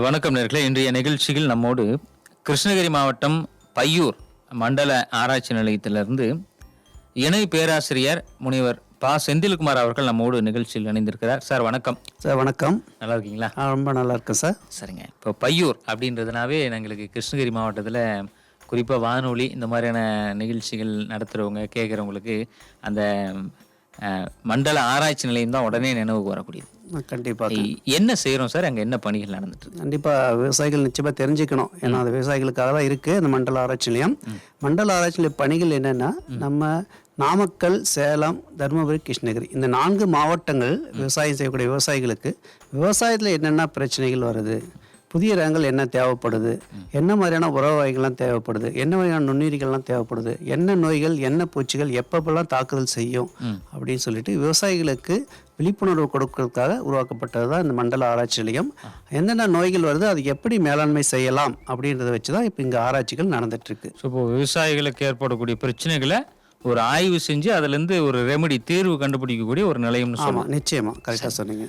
வணக்கம் நேர்களே. இன்றைய நிகழ்ச்சியில் நம்மோடு கிருஷ்ணகிரி மாவட்டம் பையூர் மண்டல ஆராய்ச்சி நிலையத்திலிருந்து இணை பேராசிரியர் முனைவர் செந்தில்குமார் அவர்கள் நம்மோடு நிகழ்ச்சியில் இணைந்திருக்கிறார். சார் வணக்கம். சார் வணக்கம். நல்லா இருக்கீங்களா? ரொம்ப நல்லா இருக்கேன் சார். சரிங்க. இப்போ பையூர் அப்படின்றதுனாவே எங்களுக்கு கிருஷ்ணகிரி மாவட்டத்தில் குறிப்பாக வானொலி இந்த மாதிரியான நிகழ்ச்சிகள் நடத்துகிறவங்க கேட்குறவங்களுக்கு அந்த மண்டல ஆராய்ச்சி நிலையம் தான் உடனே நினைவுக்கு வரக்கூடியது. கண்டிப்பாக. என்ன செய்கிறோம் சார்? அங்கே என்ன பணிகள் நடந்துட்டு? கண்டிப்பாக விவசாயிகள் நிச்சயமாக தெரிஞ்சுக்கணும். ஏன்னா அது விவசாயிகளுக்காக தான் இருக்குது அந்த மண்டல ஆராய்ச்சி நிலையம். மண்டல ஆராய்ச்சி நிலைய பணிகள் என்னென்னா, நம்ம நாமக்கல், சேலம், தருமபுரி, கிருஷ்ணகிரி இந்த 4 மாவட்டங்கள் விவசாயம் செய்யக்கூடிய விவசாயிகளுக்கு விவசாயத்தில் என்னென்ன பிரச்சனைகள் வருது, புதிய ரகங்கள் என்ன தேவைப்படுது, என்ன மாதிரியான உரவு வகைகள்லாம் தேவைப்படுது, என்ன மாதிரியான நுண்ணுயிரிகள்லாம் தேவைப்படுது, என்ன நோய்கள் என்ன பூச்சிகள் எப்பப்பெல்லாம் தாக்குதல் செய்யும் அப்படின்னு சொல்லிட்டு விவசாயிகளுக்கு விழிப்புணர்வு கொடுக்கறதுக்காக உருவாக்கப்பட்டது தான் இந்த மண்டல ஆராய்ச்சி நிலையம். என்னென்ன நோய்கள் வருது, அது எப்படி மேலாண்மை செய்யலாம் அப்படின்றத வச்சு தான் இப்போ இங்கே ஆராய்ச்சிகள் நடந்துட்டுருக்கு. ஸோ இப்போ விவசாயிகளுக்கு ஏற்படக்கூடிய பிரச்சனைகளை ஒரு ஆய்வு செஞ்சு அதுலேருந்து ஒரு ரெமெடி தீர்வு கண்டுபிடிக்கக்கூடிய ஒரு நிலையம்னு சொல்லலாம். நிச்சயமாக கரெக்டாக சொன்னீங்க.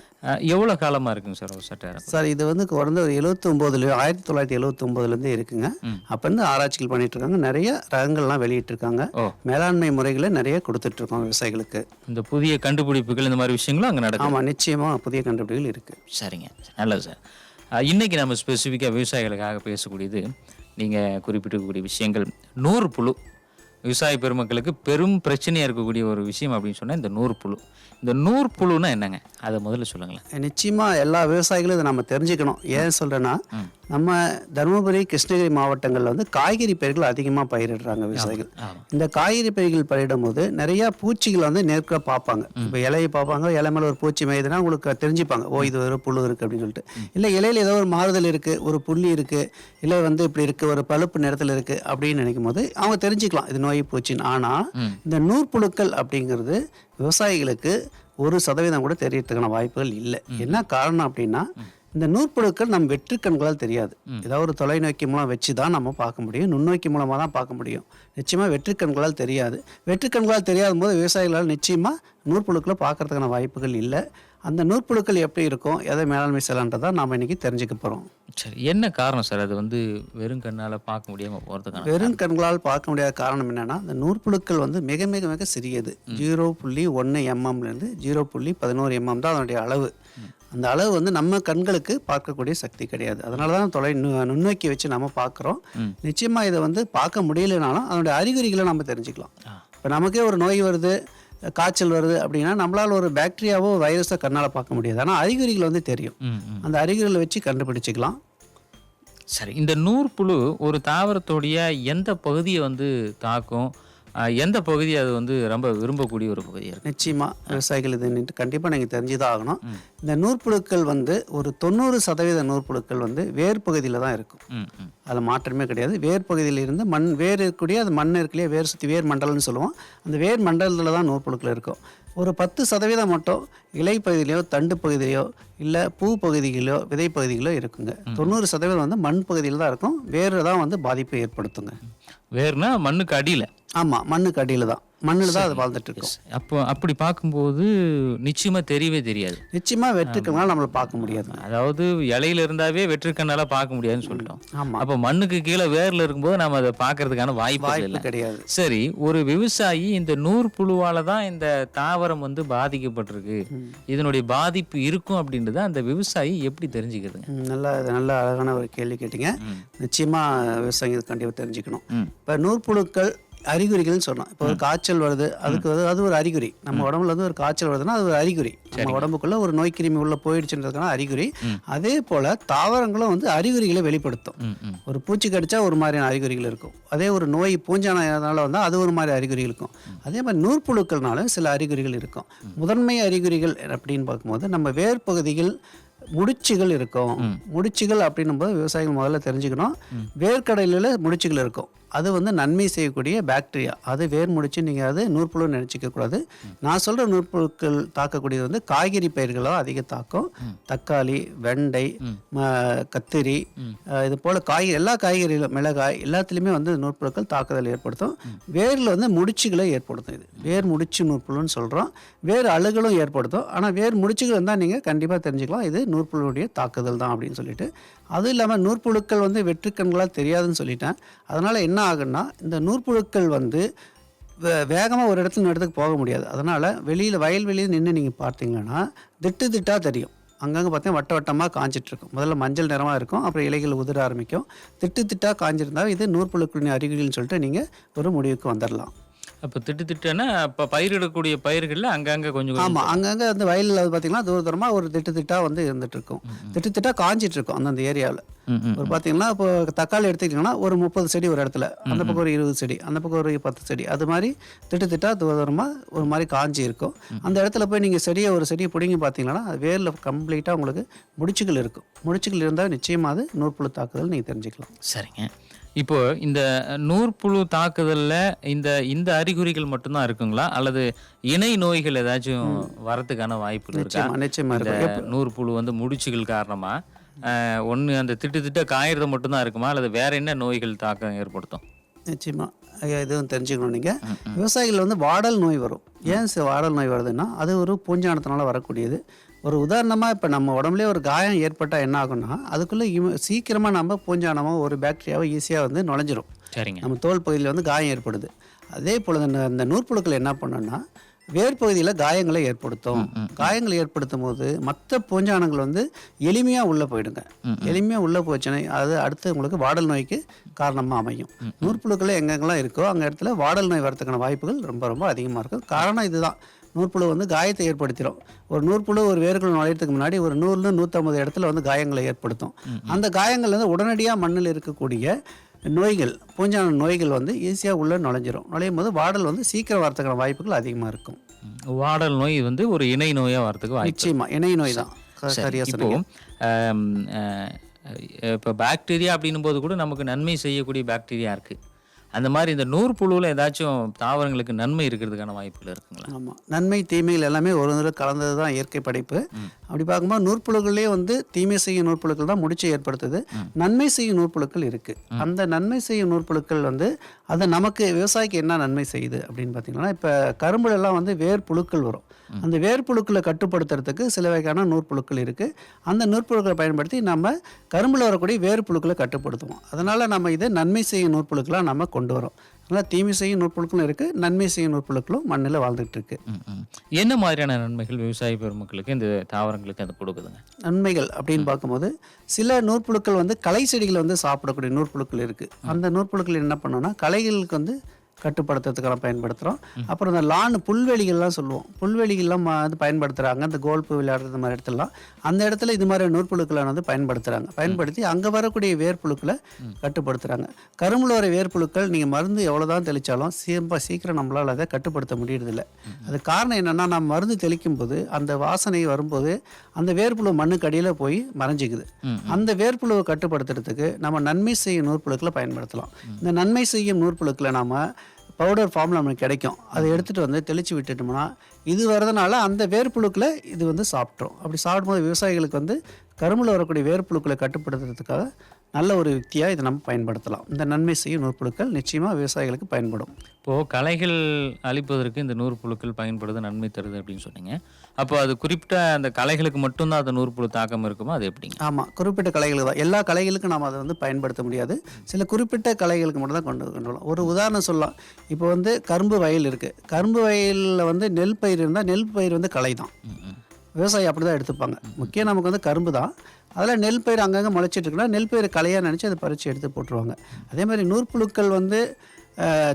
எவ்வளோ காலமாக இருக்குங்க சார் ஒரு சட்ட? சார் இது வந்து குறைந்த ஒரு 1979 இருக்குங்க. அப்போ இருந்து ஆராய்ச்சிகள் பண்ணிட்டு இருக்காங்க. நிறைய ரகங்கள்லாம் வெளியிட்டிருக்காங்க. மேலாண்மை முறைகளை நிறைய கொடுத்துட்ருக்கோம் விவசாயிகளுக்கு. இந்த புதிய கண்டுபிடிப்புகள் இந்த மாதிரி விஷயங்களும் அங்கே நடக்கும். ஆமாம், நிச்சயமாக புதிய கண்டுபிடிப்புகள் இருக்குது. சரிங்க, நல்லது சார். இன்றைக்கி நம்ம ஸ்பெசிஃபிக்காக விவசாயிகளுக்காக பேசக்கூடியது நீங்கள் குறிப்பிட்டிருக்கக்கூடிய விஷயங்கள். நூற்புழு விவசாய பெருமக்களுக்கு பெரும் பிரச்சனையாக இருக்கக்கூடிய ஒரு விஷயம் அப்படின்னு சொன்னால் இந்த நூற்புழு. இந்த நூற்புழுன்னா என்னங்க, அதை முதல்ல சொல்லுங்களேன். நிச்சயமாக எல்லா விவசாயிகளும் இதை நம்ம தெரிஞ்சுக்கணும். ஏன் சொல்கிறேன்னா, நம்ம தருமபுரி, கிருஷ்ணகிரி மாவட்டங்களில் வந்து காய்கறி பயிர்கள் அதிகமாக பயிரிடுறாங்க விவசாயிகள். இந்த காய்கறி பயிர்கள் பயிரிடும் போது நிறையா பூச்சிகள் வந்து நேர்க்க பார்ப்பாங்க. இப்போ இலையை பார்ப்பாங்க, இலை மேலே ஒரு பூச்சி மேய்துன்னா உங்களுக்கு தெரிஞ்சுப்பாங்க, ஓ இது ஒரு புழு இருக்குது அப்படின்னு சொல்லிட்டு. இல்லை இலையில் ஏதோ ஒரு மாறுதல் இருக்குது, ஒரு புள்ளி இருக்குது, இல்லை வந்து இப்படி இருக்குது, ஒரு பழுப்பு நிறத்தில் இருக்குது அப்படின்னு நினைக்கும் போது அவங்க தெரிஞ்சுக்கலாம் இது நோய் பூச்சின்னு. ஆனால் இந்த நூற்புழுக்கள் அப்படிங்கிறது விவசாயிகளுக்கு 1% கூட தெரியறதுக்கான வாய்ப்புகள் இல்லை. என்ன காரணம் அப்படின்னா, இந்த நூற்புழுக்கள் நம் வெற்று கண்களால் தெரியாது. ஏதாவது ஒரு தொலைநோக்கி மூலம் வச்சு தான் நம்ம பார்க்க முடியும், நுண்ணோக்கி மூலமாக தான் பார்க்க முடியும். நிச்சயமாக வெற்று கண்களால் தெரியாது. வெற்று கண்களால் தெரியாத போது விவசாயிகளால் நிச்சயமாக நூற்புழுக்களை பார்க்கறதுக்கான வாய்ப்புகள் இல்லை. அந்த நூற்புழுக்கள் எப்படி இருக்கும், எதை மேலாண்மை செய்யலான்றதை நாம் இன்றைக்கி தெரிஞ்சுக்க போகிறோம். சரி, என்ன காரணம் சார் அது வந்து வெறும் கண்ணால் பார்க்க முடியாமல் போகிறதுக்கான? வெறும் கண்களால் பார்க்க முடியாத காரணம் என்னென்னா, இந்த நூற்புழுக்கள் வந்து மிக மிக மிக சிறியது. 0.1 mmலேருந்து 0.11 mm தான் அதனுடைய அளவு. அந்த அளவு வந்து நம்ம கண்களுக்கு பார்க்கக்கூடிய சக்தி கிடையாது. அதனால தான் நுண்ணோக்கி வச்சு நம்ம பார்க்குறோம். நிச்சயமாக இதை வந்து பார்க்க முடியலைனாலும் அதனுடைய அறிகுறிகளை நம்ம தெரிஞ்சுக்கலாம். இப்போ நமக்கே ஒரு நோய் வருது, காய்ச்சல் வருது அப்படின்னா நம்மளால் ஒரு பாக்டீரியாவோ வைரஸோ கண்ணால் பார்க்க முடியாது. ஆனால் அறிகுறிகள் வந்து தெரியும். அந்த அறிகுறிகளை வச்சு கண்டுபிடிச்சிக்கலாம். சரி, இந்த நூற்புழு ஒரு தாவரத்தோடைய எந்த பகுதியை வந்து தாக்கும், எந்த பகுதி அது வந்து ரொம்ப விரும்பக்கூடிய ஒரு பகுதியாக இருக்குது? நிச்சயமாக விவசாயிகள் இது கண்டிப்பாக நீங்கள் தெரிஞ்சுதான் ஆகணும். இந்த நூற்புழுக்கள் வந்து ஒரு 90% நூற்புழுக்கள் வந்து வேர் பகுதியில் தான் இருக்கும். அதில் மாற்றமே கிடையாது. வேர் பகுதியில் இருந்து வேர் இருக்கக்கூடிய அது மண் இருக்குல்லையே, வேர் சுற்றி வேர் மண்டலம்னு சொல்லுவோம். அந்த வேர் மண்டலத்தில் தான் நூற்புழுக்கள் இருக்கும். ஒரு 10% மட்டும் இலை பகுதியிலையோ தண்டு பகுதியிலையோ இல்லை பூ பகுதிகளிலோ விதை பகுதிகளோ இருக்குங்க. 90% வந்து மண் பகுதியில் தான் இருக்கும். வேறு தான் வந்து பாதிப்பை ஏற்படுத்துங்க. வேர்னா மண்ணுக்கு அடியில்? ஆமாம், மண்ணுக்கு அடியில் தான், மண்ணில் தான் அது வாழ்ந்துட்டு இருக்கும். அப்போ அப்படி பார்க்கும்போது நிச்சயமாக தெரியவே தெரியாது. நிச்சயமாக வெற்றுக்கண்ணால் நம்மளை பார்க்க முடியாது. அதாவது இலையில இருந்தாவே வெற்றுக்கண்ணால் பார்க்க முடியாதுன்னு சொல்லிட்டோம். ஆமாம். அப்போ மண்ணுக்கு கீழே வேரில் இருக்கும்போது நம்ம அதை பார்க்கறதுக்கான வாய்ப்பு கிடையாது. சரி, ஒரு விவசாயி இந்த நூற்புழுவால தான் இந்த தாவரம் வந்து பாதிக்கப்பட்டிருக்கு, இதனுடைய பாதிப்பு இருக்கும் அப்படின்றத அந்த விவசாயி எப்படி தெரிஞ்சுக்கிறதுங்க? நல்ல அழகான ஒரு கேள்வி கேட்டீங்க. நிச்சயமாக விவசாயிகள் கண்டிப்பாக தெரிஞ்சுக்கணும். இப்போ நூற்புழுக்கள் அறிகுறிகள்னு சொன்னோம். இப்போ ஒரு காய்ச்சல் வருது, அதுக்கு வந்து அது ஒரு அறிகுறி. நம்ம உடம்புல வந்து ஒரு காய்ச்சல் வருதுன்னா அது ஒரு அறிகுறி. நம்ம உடம்புக்குள்ள ஒரு நோய் கிருமி உள்ள போயிடுச்சுன்றதுக்கான அறிகுறி. அதே போல தாவரங்களும் வந்து அறிகுறிகளை வெளிப்படுத்தும். ஒரு பூச்சி கடிச்சா ஒரு மாதிரியான அறிகுறிகள் இருக்கும். அதே ஒரு நோய் பூஞ்சானால வந்தால் அது ஒரு மாதிரி அறிகுறிகள் இருக்கும். அதே மாதிரி நூற்புழுக்கள்னாலும் சில அறிகுறிகள் இருக்கும். முதன்மை அறிகுறிகள் அப்படின்னு பார்க்கும்போது நம்ம வேர் பகுதிகள் முடிச்சுகள் இருக்கும். முடிச்சுகள் அப்படின்னும் போது விவசாயிகள் முதல்ல தெரிஞ்சுக்கணும், வேர்க்கடலையில் முடிச்சுகள் இருக்கும். அது வந்து நன்மை செய்யக்கூடிய பாக்டீரியா. அது வேர் முடிச்சு நீங்கள் அது நூற்புழுன்னு நினச்சிக்க கூடாது. நான் சொல்கிற நூற்புழுக்கள் தாக்கக்கூடியது வந்து காய்கறி பயிர்களோ அதிக தாக்கம். தக்காளி, வெண்டை, கத்திரி, இது போல் எல்லா காய்கறிகளும், மிளகாய் எல்லாத்துலேயுமே வந்து நூற்புழுக்கள் தாக்குதல் ஏற்படுத்தும். வேரில் வந்து முடிச்சுகளை ஏற்படுத்தும். இது வேர் முடிச்சு நூற்புழுன்னு சொல்கிறோம். வேர் அழுகலும் ஏற்படுத்தும். ஆனால் வேர் முடிச்சுகள் இருந்தால் நீங்கள் கண்டிப்பாக தெரிஞ்சுக்கலாம் இது நூற்புழுடைய தாக்குதல் தான் அப்படின்னு சொல்லிட்டு. அதுவும் இல்லாமல் நூற்புழுக்கள் வந்து வெற்றுக்கண்களாக தெரியாதுன்னு சொல்லிட்டேன். அதனால் என்ன ஆகுன்னா, இந்த நூற்புழுக்கள் வந்து வேகமாக ஒரு இடத்துல இடத்துக்கு போக முடியாது. அதனால் வயல்வெளியில் நின்று நீங்கள் பார்த்தீங்கன்னா திட்டு திட்டாக தெரியும். அங்கங்கே பார்த்தீங்கன்னா வட்ட வட்டமாக காஞ்சிட்ருக்கும். முதல்ல மஞ்சள் நிறமாக இருக்கும், அப்புறம் இலைகள் உதிர ஆரம்பிக்கும். திட்டு திட்டாக காஞ்சிருந்தால் இது நூற்புழுக்களின் அறிகுறிகள்னு சொல்லிட்டு நீங்கள் ஒரு முடிவுக்கு வந்துடலாம். அப்போ திட்டுன்னா இப்போ பயிரிடக்கூடிய பயிர்களில் அங்கங்கே கொஞ்சம் ஆமாம், அங்கங்கே அந்த வயலில் பார்த்தீங்கன்னா தூரமாக ஒரு திட்டாக வந்து இருந்துட்டு இருக்கும். திட்டாக காஞ்சிட்டு இருக்கும் அந்தந்த ஏரியாவில். ஒரு பார்த்தீங்கன்னா இப்போ தக்காளி எடுத்துக்கிட்டிங்கன்னா ஒரு 30 செடி ஒரு இடத்துல, அந்த பக்கம் ஒரு 20 செடி, அந்த பக்கம் ஒரு 10 செடி, அது மாதிரி திட்டாக தூரமாக ஒரு மாதிரி காஞ்சி இருக்கும். அந்த இடத்துல போய் நீங்கள் ஒரு செடியை பிடிங்கி பார்த்தீங்கன்னா அது வேரில் கம்ப்ளீட்டாக உங்களுக்கு முடிச்சுகள் இருக்கும். முடிச்சுகள் இருந்தால் நிச்சயமாக அது நூற்புழு தாக்குதல் நீங்கள் தெரிஞ்சுக்கலாம். சரிங்க. இப்போ இந்த நூற்புழு தாக்குதலில் இந்த அறிகுறிகள் மட்டும்தான் இருக்குங்களா, அல்லது இணை நோய்கள் ஏதாச்சும் வரத்துக்கான வாய்ப்புகள் இருக்கா? நிச்சயமா இருக்கும். நூற்புழு வந்து முடிச்சுகள் காரணமாக ஒன்று அந்த திட்ட காயறது மட்டும்தான் இருக்குமா, அல்லது வேற என்ன நோய்கள் தாக்கம் ஏற்படுத்தும்? நிச்சயமா எதுவும் தெரிஞ்சுக்கணும். நீங்கள் விவசாயிகள் வந்து வாடல் நோய் வரும். ஏன் வாடல் நோய் வருதுன்னா அது ஒரு பூஞ்சானத்தினால வரக்கூடியது. ஒரு உதாரணமாக இப்போ நம்ம உடம்புலேயே ஒரு காயம் ஏற்பட்டால் என்ன ஆகும்னா அதுக்குள்ளே சீக்கிரமாக நம்ம பூஞ்சானமோ ஒரு பாக்டீரியாவோ ஈஸியாக வந்து நுழைஞ்சிரும். சரிங்க. நம்ம தோல் பகுதியில் வந்து காயம் ஏற்படுது. அதே போல் அந்த நூற்புழுக்கள் என்ன பண்ணோன்னா வேர் பகுதியில் காயங்களை ஏற்படுத்தும். காயங்களை ஏற்படுத்தும் போது மற்ற பூஞ்சானங்கள் வந்து எளிமையாக உள்ளே போயிடுங்க. எளிமையாக உள்ளே போச்சுன்னா அது அடுத்து உங்களுக்கு வாடல் நோய்க்கு காரணமாக அமையும். நூற்புழுக்கள் எங்கெங்கெல்லாம் இருக்கோ அங்கே இடத்துல வாடல் நோய் வரதுக்கான வாய்ப்புகள் ரொம்ப ரொம்ப அதிகமாக இருக்கும். காரணம் இதுதான். நூற்புழு வந்து காயத்தை ஏற்படுத்திடும். ஒரு நூற்புழு ஒரு வேர்கள் நுழையத்துக்கு முன்னாடி ஒரு 100-150 இடத்துல வந்து காயங்களை ஏற்படுத்தும். அந்த காயங்கள் வந்து உடனடியாக மண்ணில் இருக்கக்கூடிய நோய்கள், பூஞ்சான நோய்கள் வந்து ஈஸியாக உள்ளே நுழையும் போது வாடல் வந்து சீக்கிரம் வரத்துக்கான வாய்ப்புகள் அதிகமாக இருக்கும். வாடல் நோய் வந்து ஒரு இணை நோயாக வரதுக்கு வாய்ப்பு. நிச்சயமா இணை நோய் தான். சரியா சொன்னீங்க. இப்போ பாக்டீரியா அப்படின்னும் போது கூட நமக்கு நன்மை செய்யக்கூடிய பாக்டீரியா இருக்குது. அந்த மாதிரி இந்த நூற்புழுவில் ஏதாச்சும் தாவரங்களுக்கு நன்மை இருக்கிறதுக்கான வாய்ப்புகள் இருக்குங்களா? ஆமாம், நன்மை தீமைகள் எல்லாமே ஒரு தடவை கலந்தது தான் இயற்கை படைப்பு. அப்படி பார்க்கும்போது நூற்புழுக்கள்லேயே வந்து தீமை செய்யும் நூற்புழுக்கள் தான் முடிச்சு ஏற்படுத்துது. நன்மை செய்யும் நூற்புழுக்கள் இருக்குது. அந்த நன்மை செய்யும் நூற்புழுக்கள் வந்து அதை நமக்கு விவசாயிக்கு என்ன நன்மை செய்யுது அப்படின்னு பார்த்தீங்கன்னா, இப்போ கரும்புலெல்லாம் வந்து வேர் புழுக்கள் வரும். அந்த வேர் புழுக்களை கட்டுப்படுத்துறதுக்கு சில வகையான நூற்புழுக்கள் இருக்குது. அந்த நூற்புழுக்களை பயன்படுத்தி நம்ம கரும்பில் வரக்கூடிய வேறு புழுக்களை கட்டுப்படுத்துவோம். அதனால் நம்ம இதை நன்மை செய்யும் நூற்புழுக்களாக நம்ம கொண்டு வரோம். அதனால் தீமை செய்யும் நூற்புழுக்களும் இருக்குது, நன்மை செய்யும் நூற்புழுக்களும் மண்ணில் வாழ்ந்துகிட்டு இருக்கு. என்ன மாதிரியான நன்மைகள் விவசாய பெருமக்களுக்கு இந்த தாவரங்களுக்கு அது கொடுக்குதுங்க? நன்மைகள் அப்படின்னு பார்க்கும்போது சில நூற்புழுக்கள் வந்து களை செடிகளை வந்து சாப்பிடக்கூடிய நூற்புழுக்கள் இருக்குது. அந்த நூற்புழுக்கள் என்ன பண்ணோன்னா களைகளுக்கு வந்து கட்டுப்படுத்துறதுக்கான பயன்படுத்துகிறோம். அப்புறம் இந்த புல்வெளிகள்லாம் சொல்லுவோம். புல்வெளிகள்லாம் வந்து பயன்படுத்துகிறாங்க. அந்த கோல்ஃபு விளையாடுறது மாதிரி இடத்துலலாம் அந்த இடத்துல இது மாதிரி நூற்புழுக்களை வந்து பயன்படுத்தி அங்கே வரக்கூடிய வேர்ப்புழுக்களை கட்டுப்படுத்துகிறாங்க. கரும்பில் வர வேர்ப்புழுக்கள் நீங்கள் மருந்து எவ்வளோ தான் தெளித்தாலும் சீக்கிரம் நம்மளால் அதை கட்டுப்படுத்த முடியறதில்லை. அது காரணம் என்னென்னா, நம்ம மருந்து தெளிக்கும் போது அந்த வாசனை வரும்போது அந்த வேர்ப்புழு மண்ணுக்கு அடியில் போய் மறைஞ்சிக்குது. அந்த வேர்ப்புழுவை கட்டுப்படுத்துறதுக்கு நம்ம நன்மை செய்யும் நூற்புழுக்களை பயன்படுத்தலாம். இந்த நன்மை செய்யும் நூற்புழுக்களை நாம் பவுடர் ஃபார்மில் நமக்கு கிடைக்கும். அதை எடுத்துகிட்டு வந்து தெளித்து விட்டுட்டோம்னா இது வரதுனால அந்த வேர்ப்புழுக்களை இது வந்து சாப்பிட்றோம். அப்படி சாப்பிடும்போது விவசாயிகளுக்கு வந்து கரும்பில் வரக்கூடிய வேர்ப்புழுக்களை கட்டுப்படுத்துறதுக்காக நல்ல ஒரு யுக்தியாக இதை நம்ம பயன்படுத்தலாம். இந்த நன்மை செய்யும் நூற்புழுக்கள் நிச்சயமாக விவசாயிகளுக்கு பயன்படும். இப்போது களைகள் அழிப்பதற்கு இந்த நூற்புழுக்கள் பயன்படுது, நன்மை தருது அப்படின்னு சொன்னீங்க. அப்போ அது குறிப்பிட்ட அந்த களைகளுக்கு மட்டும்தான் அந்த நூற்புழு தாக்கம் இருக்குமா, அது எப்படிங்க? ஆமாம், குறிப்பிட்ட களைகளுக்கு தான். எல்லா களைகளுக்கும் நம்ம அதை வந்து பயன்படுத்த முடியாது. சில குறிப்பிட்ட களைகளுக்கு மட்டும் தான் கொண்டு வரலாம். ஒரு உதாரணம் சொல்லலாம். இப்போ வந்து கரும்பு வயல் இருக்குது. கரும்பு வயலில் வந்து நெல் பயிர் இருந்தால் நெல் பயிர் வந்து களை தான். விவசாயி அப்படி தான் எடுத்துப்பாங்க. முக்கியம் நமக்கு வந்து கரும்பு தான். அதில் நெல் பயிர் அங்கங்கே முளைச்சிட்டு இருக்குன்னா நெல் பயிர் களையாக நினச்சி அதை பறித்து எடுத்து போட்டுருவாங்க. அதே மாதிரி நூற்புழுக்கள் வந்து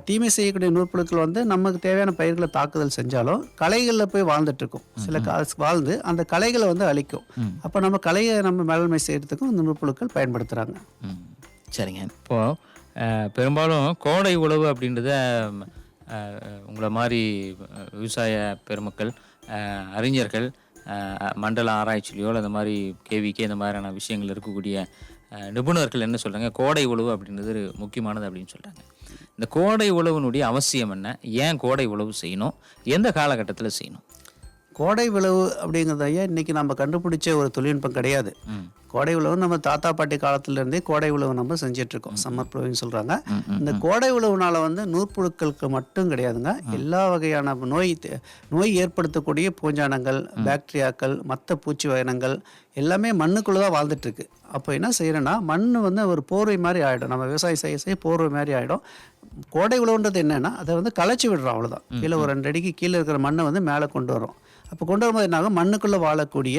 தீமை செய்யக்கூடிய நூற்புழுக்கள் வந்து நமக்கு தேவையான பயிர்களை தாக்குதல் செஞ்சாலும் களைகளில் போய் வாழ்ந்துட்டுருக்கும். சில வாழ்ந்து அந்த களைகளை வந்து அழிக்கும். அப்போ நம்ம களையை நம்ம மேலாண்மை செய்கிறதுக்கும் இந்த நூற்புழுக்கள் பயன்படுத்துகிறாங்க. சரிங்க. இப்போது பெரும்பாலும் கோடை உழவு அப்படின்றத உங்களை மாதிரி விவசாய பெருமக்கள், அறிஞர்கள், மண்டல ஆராய்ச்சிலையோ அந்த மாதிரி கேவிக்கே இந்த மாதிரியான விஷயங்கள் இருக்கக்கூடிய நிபுணர்கள் என்ன சொல்கிறாங்க, கோடை உழவு அப்படின்றது முக்கியமானது அப்படின்னு சொல்கிறாங்க. இந்த கோடை உழவுனுடைய அவசியம் என்ன, ஏன் கோடை உழவு செய்யணும், எந்த காலகட்டத்தில் செய்யணும்? கோடை விளைவு அப்படிங்கிறது ஐயா இன்றைக்கி நம்ம கண்டுபிடிச்ச ஒரு தொழில்நுட்பம் கிடையாது. கோடை உழவு நம்ம தாத்தா பாட்டி காலத்துலேருந்தே கோடை உழவு நம்ம செஞ்சிட்ருக்கோம். சம்மர் ப்ளோவிங் சொல்கிறாங்க. இந்த கோடை உழவுனால் வந்து நூற்புழுக்களுக்கு மட்டும் கிடையாதுங்க, எல்லா வகையான நோய் ஏற்படுத்தக்கூடிய பூஞ்சானங்கள், பாக்டீரியாக்கள், மற்ற பூச்சி வகைனங்கள் எல்லாமே மண்ணுக்குள்ளே தான் வாழ்ந்துட்டுருக்கு. அப்போ என்ன செய்யறோன்னா மண் வந்து ஒரு போர்வை மாதிரி ஆகிடும். நம்ம விவசாயம் செய்ய போர்வை மாதிரி ஆகிடும். கோடை உழவுன்றது என்னென்னா அதை வந்து களைச்சி விடுறோம், அவ்வளோதான். கீழே ஒரு 2 அடிக்கு கீழே இருக்கிற மண்ணை வந்து மேலே கொண்டு வரும். அப்போ கொண்டு வரும்போது என்னாகும், மண்ணுக்குள்ளே வாழக்கூடிய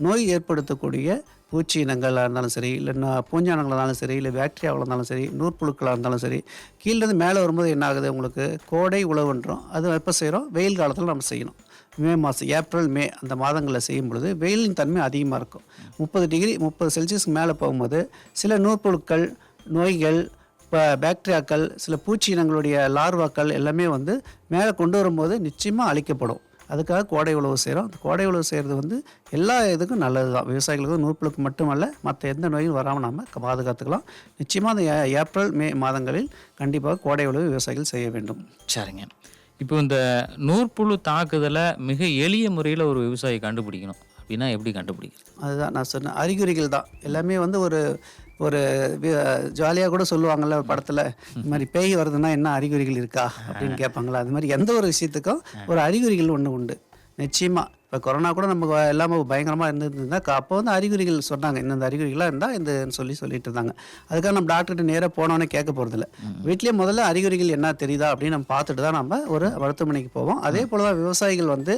நோய் ஏற்படுத்தக்கூடிய பூச்சி இனங்களாக இருந்தாலும் சரி, இல்லை பூஞ்சானங்களாக இருந்தாலும் சரி, இல்லை பாக்டீரியாவாக இருந்தாலும் சரி, நூற்புழுக்களாக இருந்தாலும் சரி, கீழேருந்து மேலே வரும்போது என்ன ஆகுது, உங்களுக்கு கோடை உழவுன்றோம். அது எப்போ செய்கிறோம், வெயில் காலத்தில் நம்ம செய்யணும். மே மாதம், ஏப்ரல் மே அந்த மாதங்களில் செய்யும் பொழுது வெயிலின் தன்மை அதிகமாக இருக்கும். 30 டிகிரி 30 செல்சியஸ்க்கு மேலே போகும்போது சில நூற்புழுக்கள், நோய்கள், இப்போ பாக்டீரியாக்கள், சில பூச்சி இனங்களுடைய லார்வாக்கள் எல்லாமே வந்து மேலே கொண்டு வரும்போது நிச்சயமாக அழிக்கப்படும். அதுக்காக கோடை உழவு செய்கிறோம். அந்த கோடை உழவு செய்கிறது வந்து எல்லா இதுக்கும் நல்லது தான். விவசாயிகளுக்கு நூற்புழுக்கு மட்டுமல்ல, மற்ற எந்த நோயும் வராமல் நம்ம பாதுகாத்துக்கலாம். நிச்சயமாக அந்த ஏப்ரல் மே மாதங்களில் கண்டிப்பாக கோடை உழவு விவசாயிகள் செய்ய வேண்டும். சரிங்க. இப்போ இந்த நூற்புழு தாக்குதலை மிக எளிய முறையில் ஒரு விவசாயி கண்டுபிடிக்கணும் அப்படின்னா எப்படி கண்டுபிடிக்கிறது? அதுதான் நான் சொன்னேன், அறிகுறிகள் தான் எல்லாமே. வந்து ஒரு ஜாலியாக கூட சொல்லுவாங்கள்ல ஒரு படத்தில், இந்த மாதிரி பேய் வருதுன்னா என்ன அறிகுறிகள் இருக்கா அப்படின்னு கேட்பாங்களா, அது மாதிரி எந்த ஒரு விஷயத்துக்கும் ஒரு அறிகுறிகள் ஒன்று உண்டு நிச்சயமாக. இப்போ கொரோனா கூட நமக்கு எல்லாமே பயங்கரமாக இருந்திருந்தா அப்போ வந்து அறிகுறிகள் சொன்னாங்க, இந்த அறிகுறிகளாக இருந்தால் இந்த சொல்லிட்டு இருந்தாங்க. அதுக்காக நம்ம டாக்டர்கிட்ட நேராக போனோன்னே கேட்க போகிறதில்ல. வீட்லேயே முதல்ல அறிகுறிகள் என்ன தெரியுதா அப்படின்னு நம்ம பார்த்துட்டு தான் நம்ம ஒரு மருத்துவமனைக்கு போவோம். அதே போல் தான் விவசாயிகள் வந்து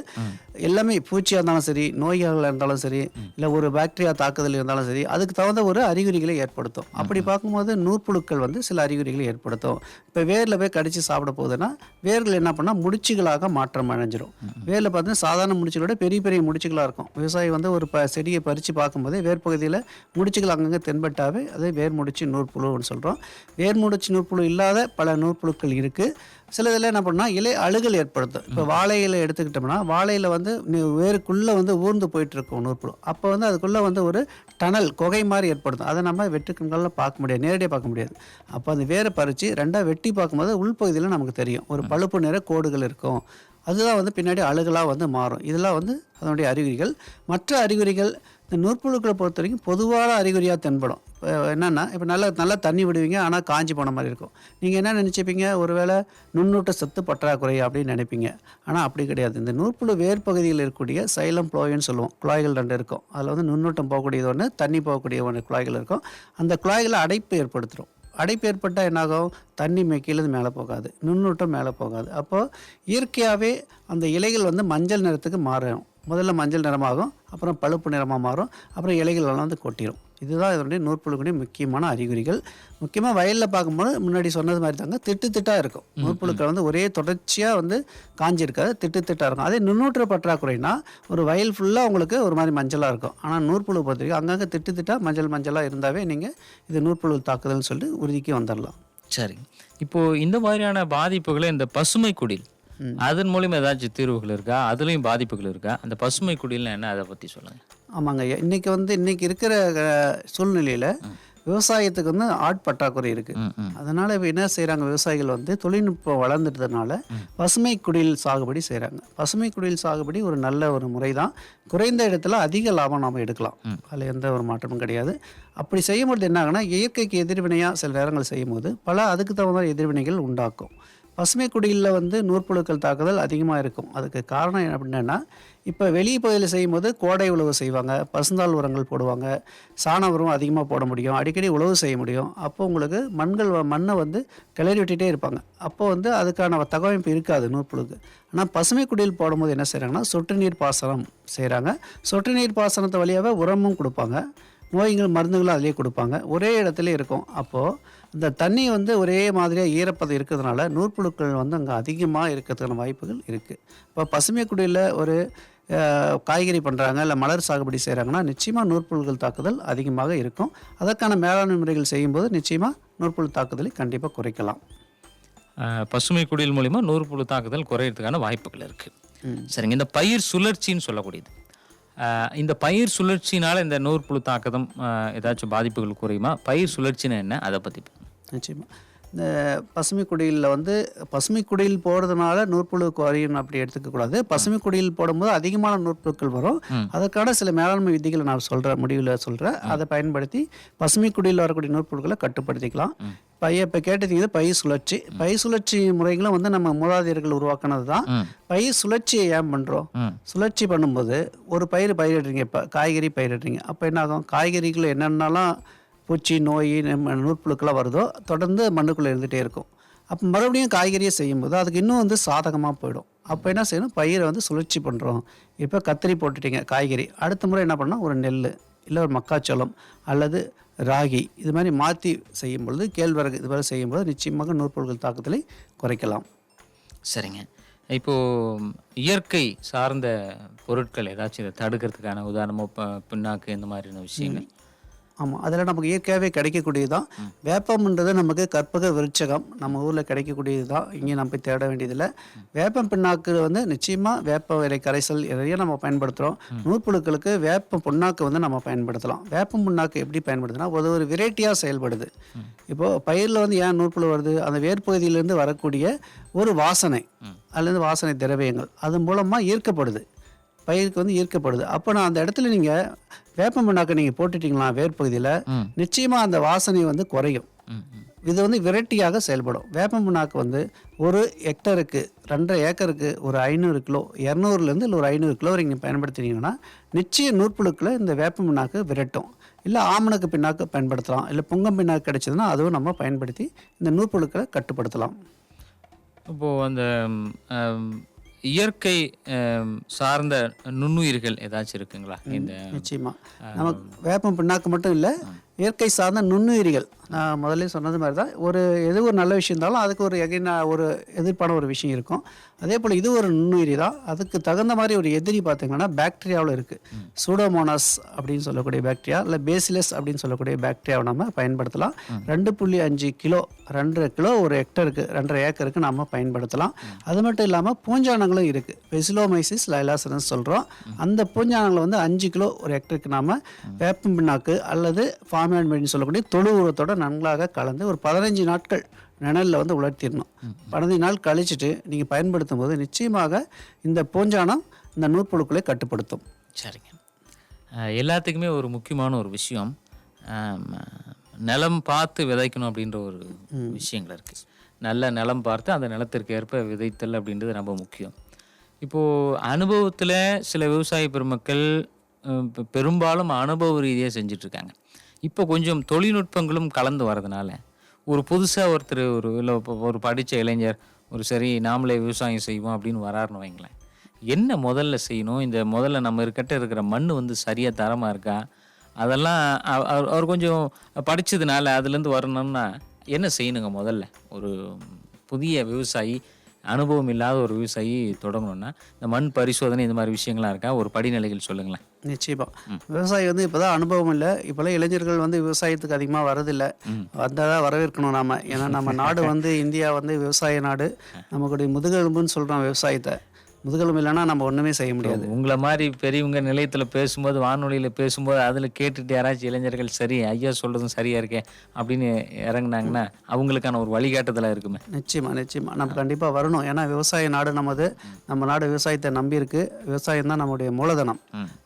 எல்லாமே பூச்சியாக இருந்தாலும் சரி, நோய்கள் இருந்தாலும் சரி, இல்லை ஒரு பாக்டீரியா தாக்குதல் இருந்தாலும் சரி, அதுக்கு தகுந்த ஒரு அறிகுறிகளை ஏற்படுத்தும். அப்படி பார்க்கும்போது நூற்புழுக்கள் வந்து சில அறிகுறிகளை ஏற்படுத்தும். இப்போ வேரில் போய் கடித்து சாப்பிட போகுதுன்னா வேர்கள் என்ன பண்ணால் முடிச்சுகளாக மாற்றம் அடைஞ்சிடும். வேரில் பார்த்தீங்கன்னா சாதாரண முடிச்சுகளோட பெரிய பெரிய முடிச்சுகளாக இருக்கும். விவசாயி வந்து ஒரு செடியை பறித்து பார்க்கும்போதே வேர் பகுதியில் முடிச்சுகள் அங்கங்கே தென்பட்டாவே அதை வேர் முடிச்சு நூற்புழுன்னு சொல்கிறோம். வேர் முடிச்சு நூற்புழு இல்லாத பல நூற்புழுக்கள் இருக்குது. சில இதில் என்ன பண்ணால் இலை அழுகல் ஏற்படுத்தும். இப்போ வாழை இலை எடுத்துக்கிட்டோம்னா வாழையில் வந்து வேருக்குள்ளே வந்து ஊர்ந்து போயிட்டுருக்கும் நூற்புழு. அப்போ வந்து அதுக்குள்ளே வந்து ஒரு டனல் குகை மாதிரி ஏற்படுத்தும். அதை நம்ம வெட்டுக்கண்களில் பார்க்க முடியாது, நேரடியாக பார்க்க முடியாது. அப்போ அந்த வேரை பறித்து 2ஆக வெட்டி பார்க்கும்போது உள்பகுதியில் நமக்கு தெரியும் ஒரு பழுப்பு நிற கோடுகள் இருக்கும். அதுதான் வந்து பின்னாடி அழுகலாக வந்து மாறும். இதெல்லாம் வந்து அதனுடைய அறிகுறிகள். மற்ற அறிகுறிகள் இந்த நூற்புழுக்களை பொறுத்த வரைக்கும் பொதுவான அறிகுறியாக தென்படும். இப்போ என்னென்னா, இப்போ நல்லா தண்ணி விடுவீங்க, ஆனால் காஞ்சி போன மாதிரி இருக்கும். நீங்கள் என்ன நினச்சிப்பீங்க, ஒருவேளை நுண்ணூட்ட சத்து பற்றாக்குறை அப்படின்னு நினைப்பீங்க. ஆனால் அப்படி கிடையாது. இந்த நூற்புழு வேர் பகுதியில் இருக்கக்கூடிய சைலம் ப்ளோயன்னு சொல்லுவோம், குழாய்கள் 2 இருக்கும். அதில் வந்து நுண்ணூட்டம் போகக்கூடியது ஒன்று, தண்ணி போகக்கூடிய ஒன்று குழாய்கள் இருக்கும். அந்த குழாய்களை அடைப்பு ஏற்படுத்துகிறோம். அடைப்பு ஏற்பட்டால் என்னாகும், தண்ணி கீழே மேலே போகாது, நுண்ணூட்டம் மேலே போகாது. அப்போது இயற்கையாகவே அந்த இலைகள் வந்து மஞ்சள் நிறத்துக்கு மாறும். முதல்ல மஞ்சள் நிறமாகும், அப்புறம் பழுப்பு நிறமாக மாறும், அப்புறம் இலைகள் எல்லாம் வந்து கொட்டிடும். இதுதான் இதனுடைய நூற்புழுக்குடைய முக்கியமான அறிகுறிகள். முக்கியமாக வயலில் பார்க்கும்போது முன்னாடி சொன்னது மாதிரி தாங்க திட்டாக இருக்கும். நூற்புழுக்கள் வந்து ஒரே தொடர்ச்சியாக வந்து காஞ்சிருக்காது, திட்டாக இருக்கும். அதே நுண்ணூற்ற பற்றாக்குறைனா ஒரு வயல் ஃபுல்லாக உங்களுக்கு ஒரு மாதிரி மஞ்சளாக இருக்கும். ஆனால் நூற்புழு பொறுத்த வரைக்கும் அங்கங்கே திட்டாக மஞ்சளாக இருந்தாவே நீங்கள் இது நூற்புழு தாக்குதல்னு சொல்லிட்டு உறுதிக்கு வந்துடலாம். சரி, இப்போது இந்த மாதிரியான பாதிப்புகளை இந்த பசுமை குடில் அதன் மூலியமா ஏதாச்சும் தீர்வுகள் இருக்கா, அதுலேயும் பாதிப்புகள் இருக்கா? அந்த பசுமை குடில்னா என்ன, அதை பற்றி சொல்லுங்கள். ஆமாங்க ஐயா, இன்றைக்கி இருக்கிற சூழ்நிலையில் விவசாயத்துக்கு வந்து ஆட்பற்றாக்குறை இருக்குது. அதனால் இப்போ என்ன செய்கிறாங்க, விவசாயிகள் வந்து தொழில்நுட்பம் வளர்ந்துட்டதுனால பசுமை குடில் சாகுபடி செய்கிறாங்க. பசுமை குடில் சாகுபடி ஒரு நல்ல ஒரு முறை தான். குறைந்த இடத்துல அதிக லாபம் நாம் எடுக்கலாம், அதில் எந்த ஒரு மாற்றமும் கிடையாது. அப்படி செய்யும்போது என்ன ஆகுனா, இயற்கைக்கு எதிர்வினையாக சில நேரங்கள் செய்யும்போது அதுக்கு தகுந்த எதிர்வினைகள் உண்டாக்கும். பசுமை குடியில் வந்து நூற்புழுக்கள் தாக்குதல் அதிகமாக இருக்கும். அதுக்கு காரணம் அப்படின்னா, இப்போ வெளியே பகுதியில் செய்யும்போது கோடை உழவு செய்வாங்க, பசுந்தாள் உரங்கள் போடுவாங்க, சாண உரம் அதிகமாக போட முடியும், அடிக்கடி உழவு செய்ய முடியும். அப்போ உங்களுக்கு மண்ணை வந்து கிளறி விட்டுகிட்டே இருப்பாங்க. அப்போ வந்து அதுக்கான தகவமைப்பு இருக்காது நூற்புழுக்கு. ஆனால் பசுமை குடியில் போடும்போது என்ன செய்கிறாங்கன்னா, சொட்டு நீர் பாசனம் செய்கிறாங்க. சொட்டு நீர் பாசனத்தை வழியாக உரமும் கொடுப்பாங்க, நோய்கள் மருந்துகளும் அதிலே கொடுப்பாங்க, ஒரே இடத்துல இருக்கும். அப்போது இந்த தண்ணி வந்து ஒரே மாதிரியாக ஈரப்பதம் இருக்கிறதுனால நூற்புழுக்கள் வந்து அங்கே அதிகமாக இருக்கிறதுக்கான வாய்ப்புகள் இருக்குது. இப்போ பசுமை குடியில் ஒரு காய்கறி பண்ணுறாங்க, இல்லை மலர் சாகுபடி செய்கிறாங்கன்னா நிச்சயமாக நூற்புழுக்கள் தாக்குதல் அதிகமாக இருக்கும். அதற்கான மேலாண்மை முறைகள் செய்யும்போது நிச்சயமாக நூற்புழு தாக்குதலை கண்டிப்பாக குறைக்கலாம். பசுமை குடில் மூலிமா நூற்புழு தாக்குதல் குறையிறதுக்கான வாய்ப்புகள் இருக்குது. சரிங்க, இந்த பயிர் சுழற்சின்னு சொல்லக்கூடியது, இந்த பயிர் சுழற்சினால் இந்த நூற்புழு தாக்குதம் ஏதாச்சும் பாதிப்புகள் குறையுமா? பயிர் சுழற்சின்னு என்ன, அதை பற்றி? நிச்சயமாக இந்த பசுமை குடியில் வந்து பசுமை குடியில் போடுறதுனால நூற்புழு குறையும் அப்படி எடுத்துக்கக்கூடாது. பசுமை குடியில் போடும்போது அதிகமான நூற்புழுக்கள் வரும். அதற்கான சில மேலாண்மை விதிகளை நான் சொல்கிறேன், முடிவில் சொல்கிறேன். அதை பயன்படுத்தி பசுமை குடியில் வரக்கூடிய நூற்புழுக்களை கட்டுப்படுத்திக்கலாம். இப்போ கேட்டது பயிர் சுழற்சி. பயிர் சுழற்சி முறைகளும் வந்து நம்ம மூதாதையர்கள் உருவாக்குனது தான். பயிர் சுழற்சியை ஏன் பண்ணுறோம்? சுழற்சி பண்ணும்போது ஒரு பயிரிடுறீங்க, இப்போ காய்கறி பயிரிடுறீங்க. அப்போ என்ன ஆகும்? காய்கறிகள் என்னென்னலாம் பூச்சி நோய் நூற்புழுக்கெல்லாம் வருதோ தொடர்ந்து மண்ணுக்குள்ளே இருந்துகிட்டே இருக்கும். அப்போ மறுபடியும் காய்கறியை செய்யும்போது அதுக்கு இன்னும் வந்து சாதகமாக போயிடும். அப்போ என்ன செய்யணும்? பயிரை வந்து சுழற்சி பண்ணுறோம். இப்போ கத்திரி போட்டுட்டீங்க காய்கறி, அடுத்த முறை என்ன பண்ணால் ஒரு நெல் இல்லை ஒரு மக்காச்சோளம் அல்லது ராகி இது மாதிரி மாற்றி செய்யும் பொழுது, கேழ்வரகு இது மாதிரி செய்யும்போது நிச்சயமாக நூற்புழுக்கள் தாக்குதலை குறைக்கலாம். சரிங்க. இப்போது இயற்கை சார்ந்த பொருட்கள் ஏதாச்சும் இதை தடுக்கிறதுக்கான உதாரணமாக பின்னாக்கு இந்த மாதிரியான விஷயங்கள்? ஆமாம், அதில் நமக்கு இயற்கையாகவே கிடைக்கக்கூடியது தான். வேப்பம்ன்றது நமக்கு கற்பக விருட்சகம், நம்ம ஊரில் கிடைக்கக்கூடியது தான். இங்கே நம்ம போய் தேட வேண்டியதில்லை. வேப்பம் பிண்ணாக்கு வந்து நிச்சயமாக வேப்ப இலை கரைசல் நிறைய நம்ம பயன்படுத்துகிறோம். நூற்புழுக்களுக்கு வேப்ப புண்ணாக்கு வந்து நம்ம பயன்படுத்தலாம். வேப்பம் புண்ணாக்கு எப்படி பயன்படுத்துனா ஒரு வெரைட்டியாக செயல்படுது. இப்போது பயிரில் வந்து ஏன் நூற்புழு வருது? அந்த வேர்ப்பகுதியிலேருந்து வரக்கூடிய ஒரு வாசனை அல்லது வாசனை திரவியங்கள் அது மூலமாக ஈர்க்கப்படுது, பயிருக்கு வந்து ஈர்க்கப்படுது. அப்போ நான் அந்த இடத்துல நீங்கள் வேப்ப புண்ணாக்கை நீங்கள் போட்டுட்டிங்களா வேர்ப்பகுதியில், நிச்சயமாக அந்த வாசனை வந்து குறையும். இது வந்து விரட்டியாக செயல்படும். வேப்ப புண்ணாக்கு வந்து ஒரு ஹெக்டருக்கு 2.5 ஏக்கருக்கு ஒரு 500 கிலோ 200லேருந்து இல்லை ஒரு 500 கிலோ நீங்கள் பயன்படுத்தினீங்கன்னா நிச்சயம் நூற்புழுக்களை இந்த வேப்ப புண்ணாக்கு விரட்டும். இல்லை ஆமணக்கு பின்னாக்கு பயன்படுத்தலாம், இல்லை புங்கம் பின்னாக்கு கிடைச்சதுன்னா அதுவும் நம்ம பயன்படுத்தி இந்த நூற்புழுக்களை கட்டுப்படுத்தலாம். இப்போது அந்த இயற்கை சார்ந்த நுண்ணுயிர்கள் ஏதாச்சும் இருக்குங்களா? இந்த நிச்சயமா நமக்கு வேப்பம் பிண்ணாக்கு மட்டும் இல்லை, இயற்கை சார்ந்த நுண்ணுயிரிகள் நான் முதல்ல சொன்னது மாதிரி தான். எது ஒரு நல்ல விஷயம் இருந்தாலும் அதுக்கு ஒரு எதிர்ப்பான ஒரு விஷயம் இருக்கும். அதே போல் இது ஒரு நுண்ணுயிரி தான். அதுக்கு தகுந்த மாதிரி ஒரு எதிரி பார்த்திங்கன்னா பாக்டீரியாவில் இருக்குது. சூடோமோனாஸ் அப்படின்னு சொல்லக்கூடிய பாக்டீரியா, இல்லை பேசிலஸ் அப்படின்னு சொல்லக்கூடிய பாக்டீரியாவை நம்ம பயன்படுத்தலாம். 2.5 கிலோ 2 கிலோ ஒரு ஹெக்டருக்கு 2.5 ஏக்கருக்கு நம்ம பயன்படுத்தலாம். அது மட்டும் இல்லாமல் பூஞ்சானங்களும் இருக்குது. பெசிலோமைசிஸ் லைலாசனஸ் சொல்கிறோம். அந்த பூஞ்சானங்களை வந்து 5 கிலோ ஒரு ஹெக்டருக்கு நாம் வேப்பம் பிண்ணாக்கு அல்லது ஃபார்மேட் அப்படின்னு சொல்லக்கூடிய தொழு உரத்தோட நன்றாக கலந்து ஒரு 15 நாட்கள் நிழலில் வந்து உலர்த்திடணும். 15 நாள் கழிச்சுட்டு நீங்கள் பயன்படுத்தும் போது நிச்சயமாக இந்த பூஞ்சானம் இந்த நூற்புழுக்களை கட்டுப்படுத்தும். சரிங்க. எல்லாத்துக்குமே ஒரு முக்கியமான ஒரு விஷயம், நிலம் பார்த்து விதைக்கணும் அப்படின்ற ஒரு விஷயங்கள் இருக்குது. நல்ல நிலம் பார்த்து அந்த நிலத்திற்கு ஏற்ப விதைத்தல் அப்படின்றது ரொம்ப முக்கியம். இப்போது அனுபவத்தில் சில விவசாய பெருமக்கள் பெரும்பாலும் அனுபவ ரீதியாக செஞ்சிட்ருக்காங்க. இப்போ கொஞ்சம் தொழில்நுட்பங்களும் கலந்து வரதுனால ஒரு புதுசாக ஒருத்தர் இல்லை ஒரு படித்த இளைஞர் சரி நாமளே விவசாயம் செய்வோம் அப்படின்னு வராருன்னு வைங்களேன், என்ன முதல்ல செய்யணும்? இந்த முதல்ல நம்ம இருக்கிற மண் வந்து சரியாக தரமாக இருக்கா? அதெல்லாம் அவர் கொஞ்சம் படித்ததுனால அதுலேருந்து வரணும்னா என்ன செய்யணுங்க? முதல்ல ஒரு புதிய விவசாயி, அனுபவம் இல்லாத ஒரு விவசாயி தொடங்கணும்னா இந்த மண் பரிசோதனை இந்த மாதிரி விஷயங்கள்லாம் இருக்கா? ஒரு படிநிலைகள் சொல்லுங்களேன். நிச்சயமாக விவசாயி வந்து இப்போ தான் அனுபவம் இல்லை. இப்போலாம் இளைஞர்கள் வந்து விவசாயத்துக்கு அதிகமாக வரதில்லை. வந்தால் தான் வரவேற்கணும் நாம். ஏன்னா நம்ம நாடு வந்து இந்தியா வந்து விவசாய நாடு. நமக்குடைய முதுகெலும்புன்னு சொல்கிறோம் விவசாயத்தை. முதுகெலும்பு இல்லைன்னா நம்ம ஒன்றுமே செய்ய முடியாது. உங்களை மாதிரி பெரியவங்க நிலையத்தில் பேசும்போது, வானொலியில் பேசும்போது அதில் கேட்டுட்டு யாராச்சும் இளைஞர்கள் சரி ஐயா சொல்கிறதும் சரியாக இருக்கே அப்படின்னு இறங்குனாங்கன்னா அவங்களுக்கான ஒரு வழிகாட்டுதலாக இருக்குமே. நிச்சயமாக நம்ம கண்டிப்பாக வரணும். ஏன்னா விவசாய நாடு நம்ம நாடு விவசாயத்தை நம்பி இருக்கு. விவசாயம் தான் நம்முடைய மூலதனம்.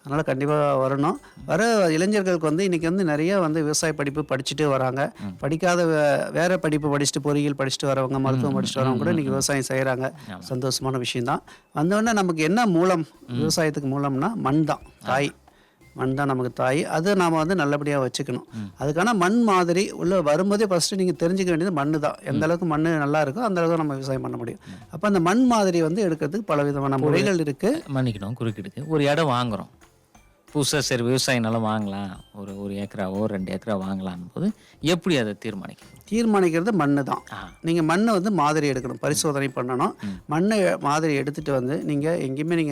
அதனால் கண்டிப்பாக வரணும். வர இளைஞர்களுக்கு வந்து இன்றைக்கி வந்து நிறைய வந்து விவசாய படிப்பு படிச்சுட்டு வராங்க. படிக்காத வேறு படிப்பு படிச்சுட்டு பொறியியல் படிச்சுட்டு வரவங்க, மருத்துவம் படிச்சுட்டு வரவங்க கூட இன்றைக்கி விவசாயம் செய்கிறாங்க. சந்தோஷமான விஷயந்தான். வந்தோடனே நமக்கு என்ன மூலம்? விவசாயத்துக்கு மூலம்னா மண் தான், தாய். மண் தான் நமக்கு தாய். அதை நாம் வந்து நல்லபடியாக வச்சுக்கணும். அதுக்கான மண் மாதிரி உள்ள வரும்போதே ஃபஸ்ட்டு நீங்கள் தெரிஞ்சுக்க வேண்டியது மண் தான். எந்த அளவுக்கு மண் நல்லா இருக்கோ அந்த அளவுக்கு நம்ம விவசாயம் பண்ண முடியும். அப்போ அந்த மண் மாதிரி வந்து எடுக்கிறதுக்கு பல விதமான முறைகள் இருக்குது. மன்னிக்கணும் குறுக்கிடுக்கு. ஒரு இடம் வாங்குகிறோம் புதுசாக, சரி விவசாய நிலம் வாங்கலாம், ஒரு ஏக்கராவோ 2 ஏக்கரா வாங்கலான்னு போது எப்படி அதை தீர்மானிக்கிறது மண் தான். நீங்கள் மண்ணை வந்து மாதிரி எடுக்கணும், பரிசோதனை பண்ணணும். மண்ணை மாதிரி எடுத்துகிட்டு வந்து நீங்கள் எங்கேயுமே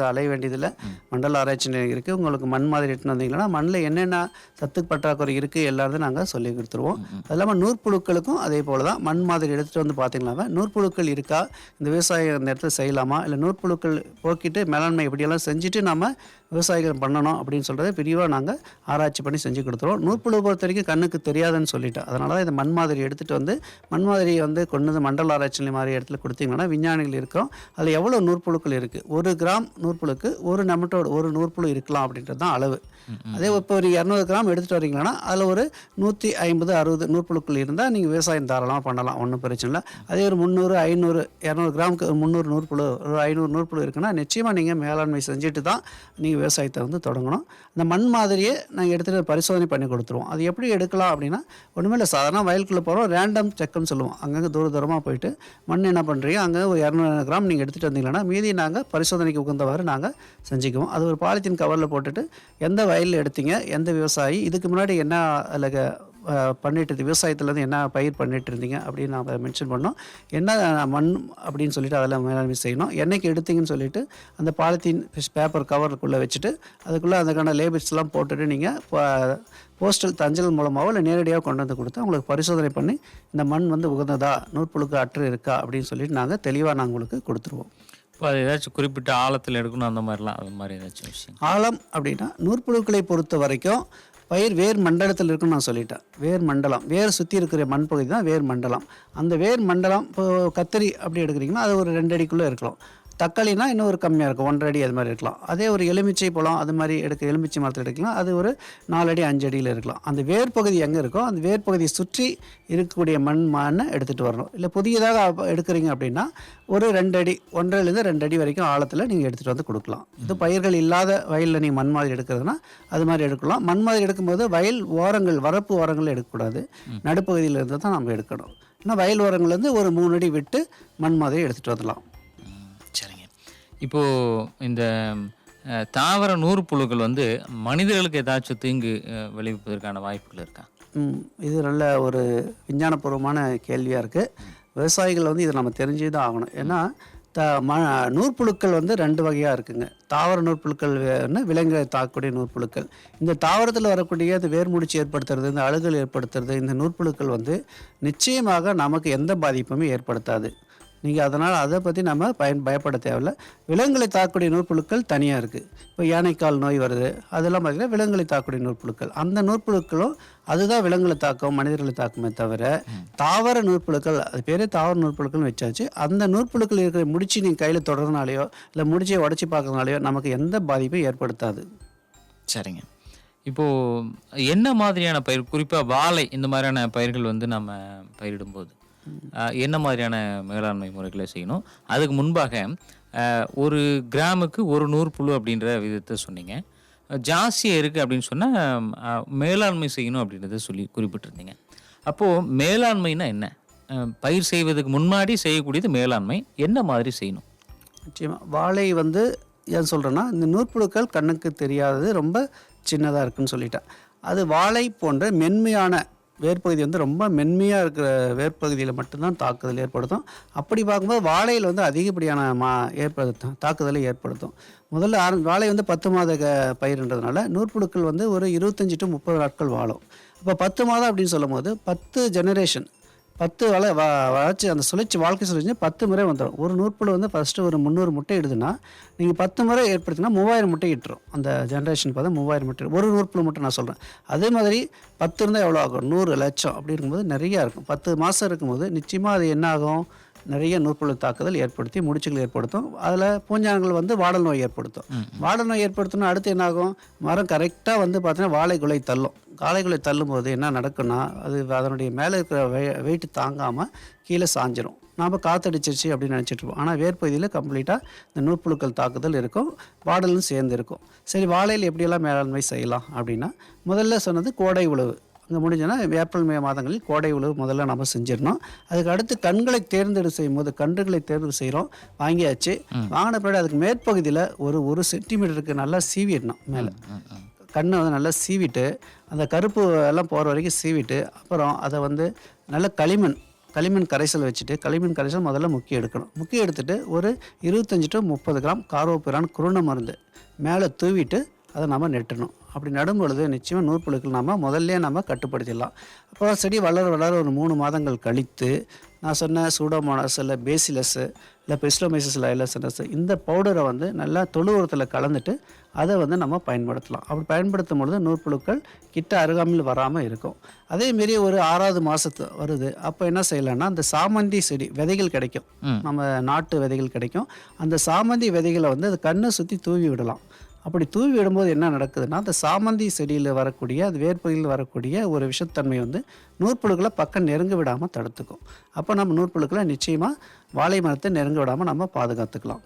அலைய வேண்டியதில்லை. மண்டல ஆராய்ச்சி நிலையம் இருக்குது. உங்களுக்கு மண் மாதிரி எடுத்துன்னு வந்தீங்கன்னா மண்ணில் என்னென்ன சத்து பற்றாக்குறை இருக்குது எல்லாத்தையும் நாங்கள் சொல்லி கொடுத்துருவோம். அது இல்லாமல் நூற்புழுக்களுக்கும் அதே போல் தான். மண் மாதிரி எடுத்துகிட்டு வந்து பார்த்தீங்கன்னாவே நூற்புழுக்கள் இருக்கா, இந்த விவசாயம் இந்த இடத்துல செய்யலாமா, இல்லை நூற்புழுக்கள் போக்கிட்டு மேலாண்மை இப்படியெல்லாம் செஞ்சுட்டு நம்ம விவசாயிகள் பண்ணணும் அப்படின்னு சொல்கிறத விரிவாக நாங்கள் ஆராய்ச்சி பண்ணி செஞ்சு கொடுத்துருவோம். நூற்புழு பொறுத்த வரைக்கும் கண்ணுக்கு தெரியாதுன்னு சொல்லிட்டோம். அதனால தான் இதை மண் மாதிரி எடுத்துகிட்டு வந்து மண் மாதிரியை வந்து கொண்டு வந்து மண்டல ஆராய்ச்சி நிலையம் மாதிரி இடத்துல கொடுத்தீங்கன்னா விஞ்ஞானிகள் இருக்கிறோம் அதில் எவ்வளோ நூற்புழுக்கள் இருக்குது, 1 கிராம் நூற்புழுக்கு 1 நெமட்டோடு 1 நூற்புழு இருக்கலாம் அப்படின்றது தான் அளவு. அதே இப்போ ஒரு 200 கிராம் எடுத்துகிட்டு வரீங்கன்னா அதில் ஒரு 150-60 நூற்புழுக்கள் இருந்தால் நீங்கள் விவசாயம் தாராளமாக பண்ணலாம், ஒன்றும் பிரச்சனை இல்லை. அதே ஒரு 300, 500, 200 கிராமுக்கு 300 நூற்புழு, ஒரு 500 நூற்புழு இருக்குன்னா நிச்சயமாக நீங்கள் மேலாண்மை செஞ்சுட்டு தான் நீங்கள் விவசாயத்தை வந்து தொடங்கணும். அந்த மண் மாதிரியே நாங்கள் எடுத்துகிட்டு பரிசோதனை பண்ணி கொடுத்துருவோம். அது எப்படி எடுக்கலாம் அப்படின்னா ஒன்றுமே இல்லை, சாதாரண வயலுக்குள்ளே போகிறோம், ரேண்டம் செக்குன்னு சொல்லுவோம். அங்கங்கே தூரமாக போயிட்டு மண் என்ன பண்ணுறீங்க அங்கே ஒரு 200 கிராம் நீங்கள் எடுத்துகிட்டு வந்தீங்கன்னா மீதி நாங்கள் பரிசோதனைக்கு உகந்தவாறு நாங்கள் செஞ்சுக்குவோம். அது ஒரு பாலித்தீன் கவரில் போட்டுட்டு எந்த வயலில் எடுத்தீங்க, எந்த விவசாயி, இதுக்கு முன்னாடி என்ன அதில் பண்ணிட்டு விவசாயத்துலேருந்து என்ன பயிர் பண்ணிட்டு இருந்தீங்க அப்படின்னு நாம் மென்ஷன் பண்ணோம், என்ன மண் அப்படின்னு சொல்லிட்டு அதில் மேலாண்மை செய்யணும், என்னைக்கு எடுத்தீங்கன்னு சொல்லிட்டு அந்த பாலித்தீன் பேப்பர் கவருக்குள்ளே வச்சுட்டு அதுக்குள்ளே அதுக்கான லேபிள்ஸ்லாம் போட்டுட்டு நீங்கள் போஸ்டல் தஞ்சல் மூலமாகவோ இல்லை நேரடியாக கொண்டு வந்து கொடுத்தா உங்களுக்கு பரிசோதனை பண்ணி இந்த மண் வந்து உகந்ததா, நூற்புழுக்கு அற்று இருக்கா அப்படின்னு சொல்லிட்டு நாங்கள் தெளிவாக நாங்கள் உங்களுக்கு கொடுத்துருவோம். இப்போ அது ஏதாச்சும் குறிப்பிட்ட ஆழத்தில் எடுக்கணும் அந்த மாதிரிலாம், அது மாதிரி ஏதாச்சும் விஷயம்? ஆழம் அப்படின்னா நூற்புழுக்களை பொறுத்த வரைக்கும் பயிர் வேர் மண்டலத்தில் இருக்குன்னு நான் சொல்லிட்டேன். வேர் மண்டலம், வேர் சுற்றி இருக்கிற மண் பகுதி தான் வேர் மண்டலம். அந்த வேர் மண்டலம் இப்போ கத்திரி அப்படி எடுக்கிறீங்கன்னா அது ஒரு 2 அடிக்குள்ளே இருக்கலாம். தக்காளினா இன்னும் ஒரு கம்மியாக இருக்கும், 1.5 அடி அது மாதிரி இருக்கலாம். அதே ஒரு எலுமிச்சை பழம் அது மாதிரி எலுமிச்சை மரத்தில் எடுக்கலாம், அது ஒரு 4 அடி 5 அடியில் இருக்கலாம். அந்த வேர் பகுதி எங்கே இருக்கோ அந்த வேர் பகுதியை சுற்றி இருக்கக்கூடிய மண்ணை எடுத்துகிட்டு வரணும். இல்லை புதியதாக எடுக்கிறீங்க அப்படின்னா ஒரு 2 அடி 1.5லேருந்து 2 அடி வரைக்கும் ஆழத்தில் நீங்கள் எடுத்துகிட்டு வந்து கொடுக்கலாம். இது பயிர்கள் இல்லாத வயலில் நீங்கள் மண் மாதிரி எடுக்கிறதுனா அது மாதிரி எடுக்கலாம். மண் மாதிரி எடுக்கும்போது வயல் ஓரங்கள், வரப்பு ஓரங்கள் எடுக்கக்கூடாது, நடுப்பகுதியில் இருந்து தான் நம்ம எடுக்கணும். ஆனால் வயல் ஓரங்கள்லேருந்து ஒரு 3 அடி விட்டு மண் மாதிரி எடுத்துகிட்டு வரலாம். சரிங்க. இப்போது இந்த தாவர நூற்புழுக்கள் வந்து மனிதர்களுக்கு ஏதாச்சும் தீங்கு விளைவிப்பதற்கான வாய்ப்புகள் இருக்கா? இது நல்ல ஒரு விஞ்ஞானபூர்வமான கேள்வியாக இருக்குது. விவசாயிகள் வந்து இதை நம்ம தெரிஞ்சு தான் ஆகணும். ஏன்னா நூற்புழுக்கள் வந்து 2 வகையாக இருக்குங்க. தாவர நூற்புழுக்கள், விலங்குகளை தாக்கக்கூடிய நூற்புழுக்கள். இந்த தாவரத்தில் வரக்கூடிய இந்த வேர்முடிச்சு ஏற்படுத்துறது, இந்த அழுகல் ஏற்படுத்துறது, இந்த நூற்புழுக்கள் வந்து நிச்சயமாக நமக்கு எந்த பாதிப்புமே ஏற்படுத்தாது. நீங்கள் அதனால் அதை பற்றி நம்ம பயப்பட தேவையில்லை. விலங்குகளை தாக்கக்கூடிய நூற்புழுக்கள் தனியாக இருக்குது. இப்போ யானைக்கால் நோய் வருது, அதெல்லாம் பார்த்திங்கன்னா விலங்குகளை தாக்கக்கூடிய நூற்புழுக்கள். அந்த நூற்புழுக்களும் அதுதான் விலங்குகளை தாக்கும், மனிதர்களை தாக்குமே தவிர தாவர நூற்புழுக்கள், அது பேரே தாவர நூற்புழுக்கள்னு வச்சாச்சு. அந்த நூற்புழுக்கள் இருக்கிற முடிச்சு நீங்கள் கையில் தொடர்றதுனாலையோ இல்லை முடிச்சை உடச்சி பார்க்கறதுனாலையோ நமக்கு எந்த பாதிப்பும் ஏற்படுத்தாது. சரிங்க. இப்போது என்ன மாதிரியான பயிர், குறிப்பாக வாழை இந்த மாதிரியான பயிர்கள் வந்து நம்ம பயிரிடும்போது என்ன மாதிரியான மேலாண்மை முறைகளை செய்யணும்? அதுக்கு முன்பாக 1 கிராமுக்கு 1 நூற்புழு அப்படின்ற விதத்தை சொன்னீங்க. ஜாஸ்தியாக இருக்குது அப்படின்னு சொன்னால் மேலாண்மை செய்யணும் அப்படின்றத சொல்லி குறிப்பிட்டிருந்தீங்க. அப்போது மேலாண்மைனா என்ன? பயிர் செய்வதற்கு முன்னாடி செய்யக்கூடியது மேலாண்மை என்ன மாதிரி செய்யணும்? நிச்சயமாக வாழை வந்து ஏன் சொல்கிறேன்னா, இந்த நூற்புழுக்கள் கண்ணுக்கு தெரியாதது, ரொம்ப சின்னதாக இருக்குன்னு சொல்லிட்டேன். அது வாழை போன்ற மென்மையான வேர்ப்பகுதி வந்து ரொம்ப மென்மையாக இருக்கிற வேர்ப்பகுதியில் மட்டும்தான் தாக்குதல் ஏற்படுத்தும். அப்படி பார்க்கும்போது வாழையில் வந்து அதிகப்படியான தாக்குதலை ஏற்படுத்தும். முதல்ல வாழை வந்து 10 மாத பயிர்ன்றதுனால நூற்புழுக்கள் வந்து ஒரு 25 to 30 நாட்கள் வாழும். அப்போ 10 மாதம் அப்படின்னு சொல்லும் போது 10 ஜெனரேஷன், 10 வளர்ச்சி, அந்த வாழ்க்கை சுழற்சி 10 முறை வந்துடும். ஒரு நூற்புழு வந்து ஃபஸ்ட்டு ஒரு 300 முட்டை இடுதுன்னா நீங்கள் 10 முறை ஏற்படுத்தினா 3000 முட்டை இட்டுரும். அந்த ஜென்ரேஷன் பார்த்தா 3000 முட்டை, ஒரு நூற்புழு மட்டும் நான் சொல்கிறேன். அதே மாதிரி 10 இருந்தால் எவ்வளோ ஆகும்? 100 லட்சம் அப்படி இருக்கும்போது நிறையா இருக்கும். 10 மாதம் இருக்கும்போது நிச்சயமாக அது என்ன ஆகும்? நிறைய நூற்புழு தாக்குதல் ஏற்படுத்தி முடிச்சுகள் ஏற்படுத்தும். அதில் பூஞ்சானங்கள் வந்து வாடல் நோய் ஏற்படுத்தும். வாடல் நோய் ஏற்படுத்தணும். அடுத்து என்னாகும்? மரம் கரெக்டாக வந்து பார்த்தீங்கன்னா வாழைக்குலை தள்ளும். காளைக்குலை தள்ளும்போது என்ன நடக்குன்னா, அது அதனுடைய மேலே இருக்கிற வெயிட்டு தாங்காமல் கீழே சாஞ்சிரும். நாம் காற்றடிச்சிருச்சு அப்படின்னு நினச்சிட்ருப்போம். ஆனால் வேர்ப்பகுதியில் கம்ப்ளீட்டாக இந்த நூற்புழுக்கள் தாக்குதல் இருக்கும், வாடலும் சேர்ந்து இருக்கும். சரி, வாழையில் எப்படியெல்லாம் மேலாண்மை செய்யலாம் அப்படின்னா, முதல்ல சொன்னது கோடை உழவு. அங்கே முடிஞ்சோன்னா ஏப்ரல் மே மாதங்களில் கோடை உழவு முதல்ல நம்ம செஞ்சிடணும். அதுக்கு அடுத்து கண்களை தேர்ந்தெடுப்பு செய்யும் போது கன்றுகளை தேர்வு செய்கிறோம், வாங்கியாச்சு. வாங்கின பின்னாடி அதுக்கு மேற்பகுதியில் ஒரு 1 சென்டிமீட்டருக்கு நல்லா சீவிடணும். மேலே கண்ணை வந்து நல்லா சீவிட்டு அந்த கருப்பு எல்லாம் போகிற வரைக்கும் சீவிட்டு அப்புறம் அதை வந்து நல்ல களிமண் கரைசல் வச்சுட்டு, களிமண் கரைசல் முதல்ல முக்கி எடுக்கணும். முக்கி எடுத்துகிட்டு ஒரு 25 to 30 கிராம் கார்போபிரான் குருண மருந்து மேலே தூவிட்டு அதை நம்ம நெட்டணும். அப்படி நடும் பொழுது நிச்சயமாக நூற்புழுக்கள் நம்ம முதல்ல நம்ம கட்டுப்படுத்திடலாம். அப்போ செடி வளர வளர ஒரு 3 மாதங்கள் கழித்து நான் சொன்ன சூடோமோனாஸ் இல்லை பேசிலஸ்ஸு இல்லை பெஸ்லோமைசிஸ் லைலசனஸ் இந்த பவுடரை வந்து நல்லா தொழு உரத்தில் கலந்துட்டு அதை வந்து நம்ம பயன்படுத்தலாம். அப்படி பயன்படுத்தும் பொழுது நூற்புழுக்கள் கிட்ட அருகாமையில் வராமல் இருக்கும். அதேமாரி ஒரு 6வது மாதத்து வருது, அப்போ என்ன செய்யலாம்னா அந்த சாமந்தி செடி விதைகள் கிடைக்கும், நம்ம நாட்டு விதைகள் கிடைக்கும். அந்த சாமந்தி விதைகளை வந்து அது கண்ணை சுற்றி தூவி விடலாம். அப்படி தூவி விடும்போது என்ன நடக்குதுன்னா அந்த சாமந்தி செடியில் வரக்கூடிய அது வேர்ப்பகுதியில் வரக்கூடிய ஒரு விஷத்தன்மை வந்து நூற்புழுக்களை பக்கம் நெருங்க விடாமல் தடுத்துக்கும். அப்போ நம்ம நூற்புழுக்களை நிச்சயமாக வாழை மரத்தை நெருங்க விடாமல் நம்ம பாதுகாத்துக்கலாம்.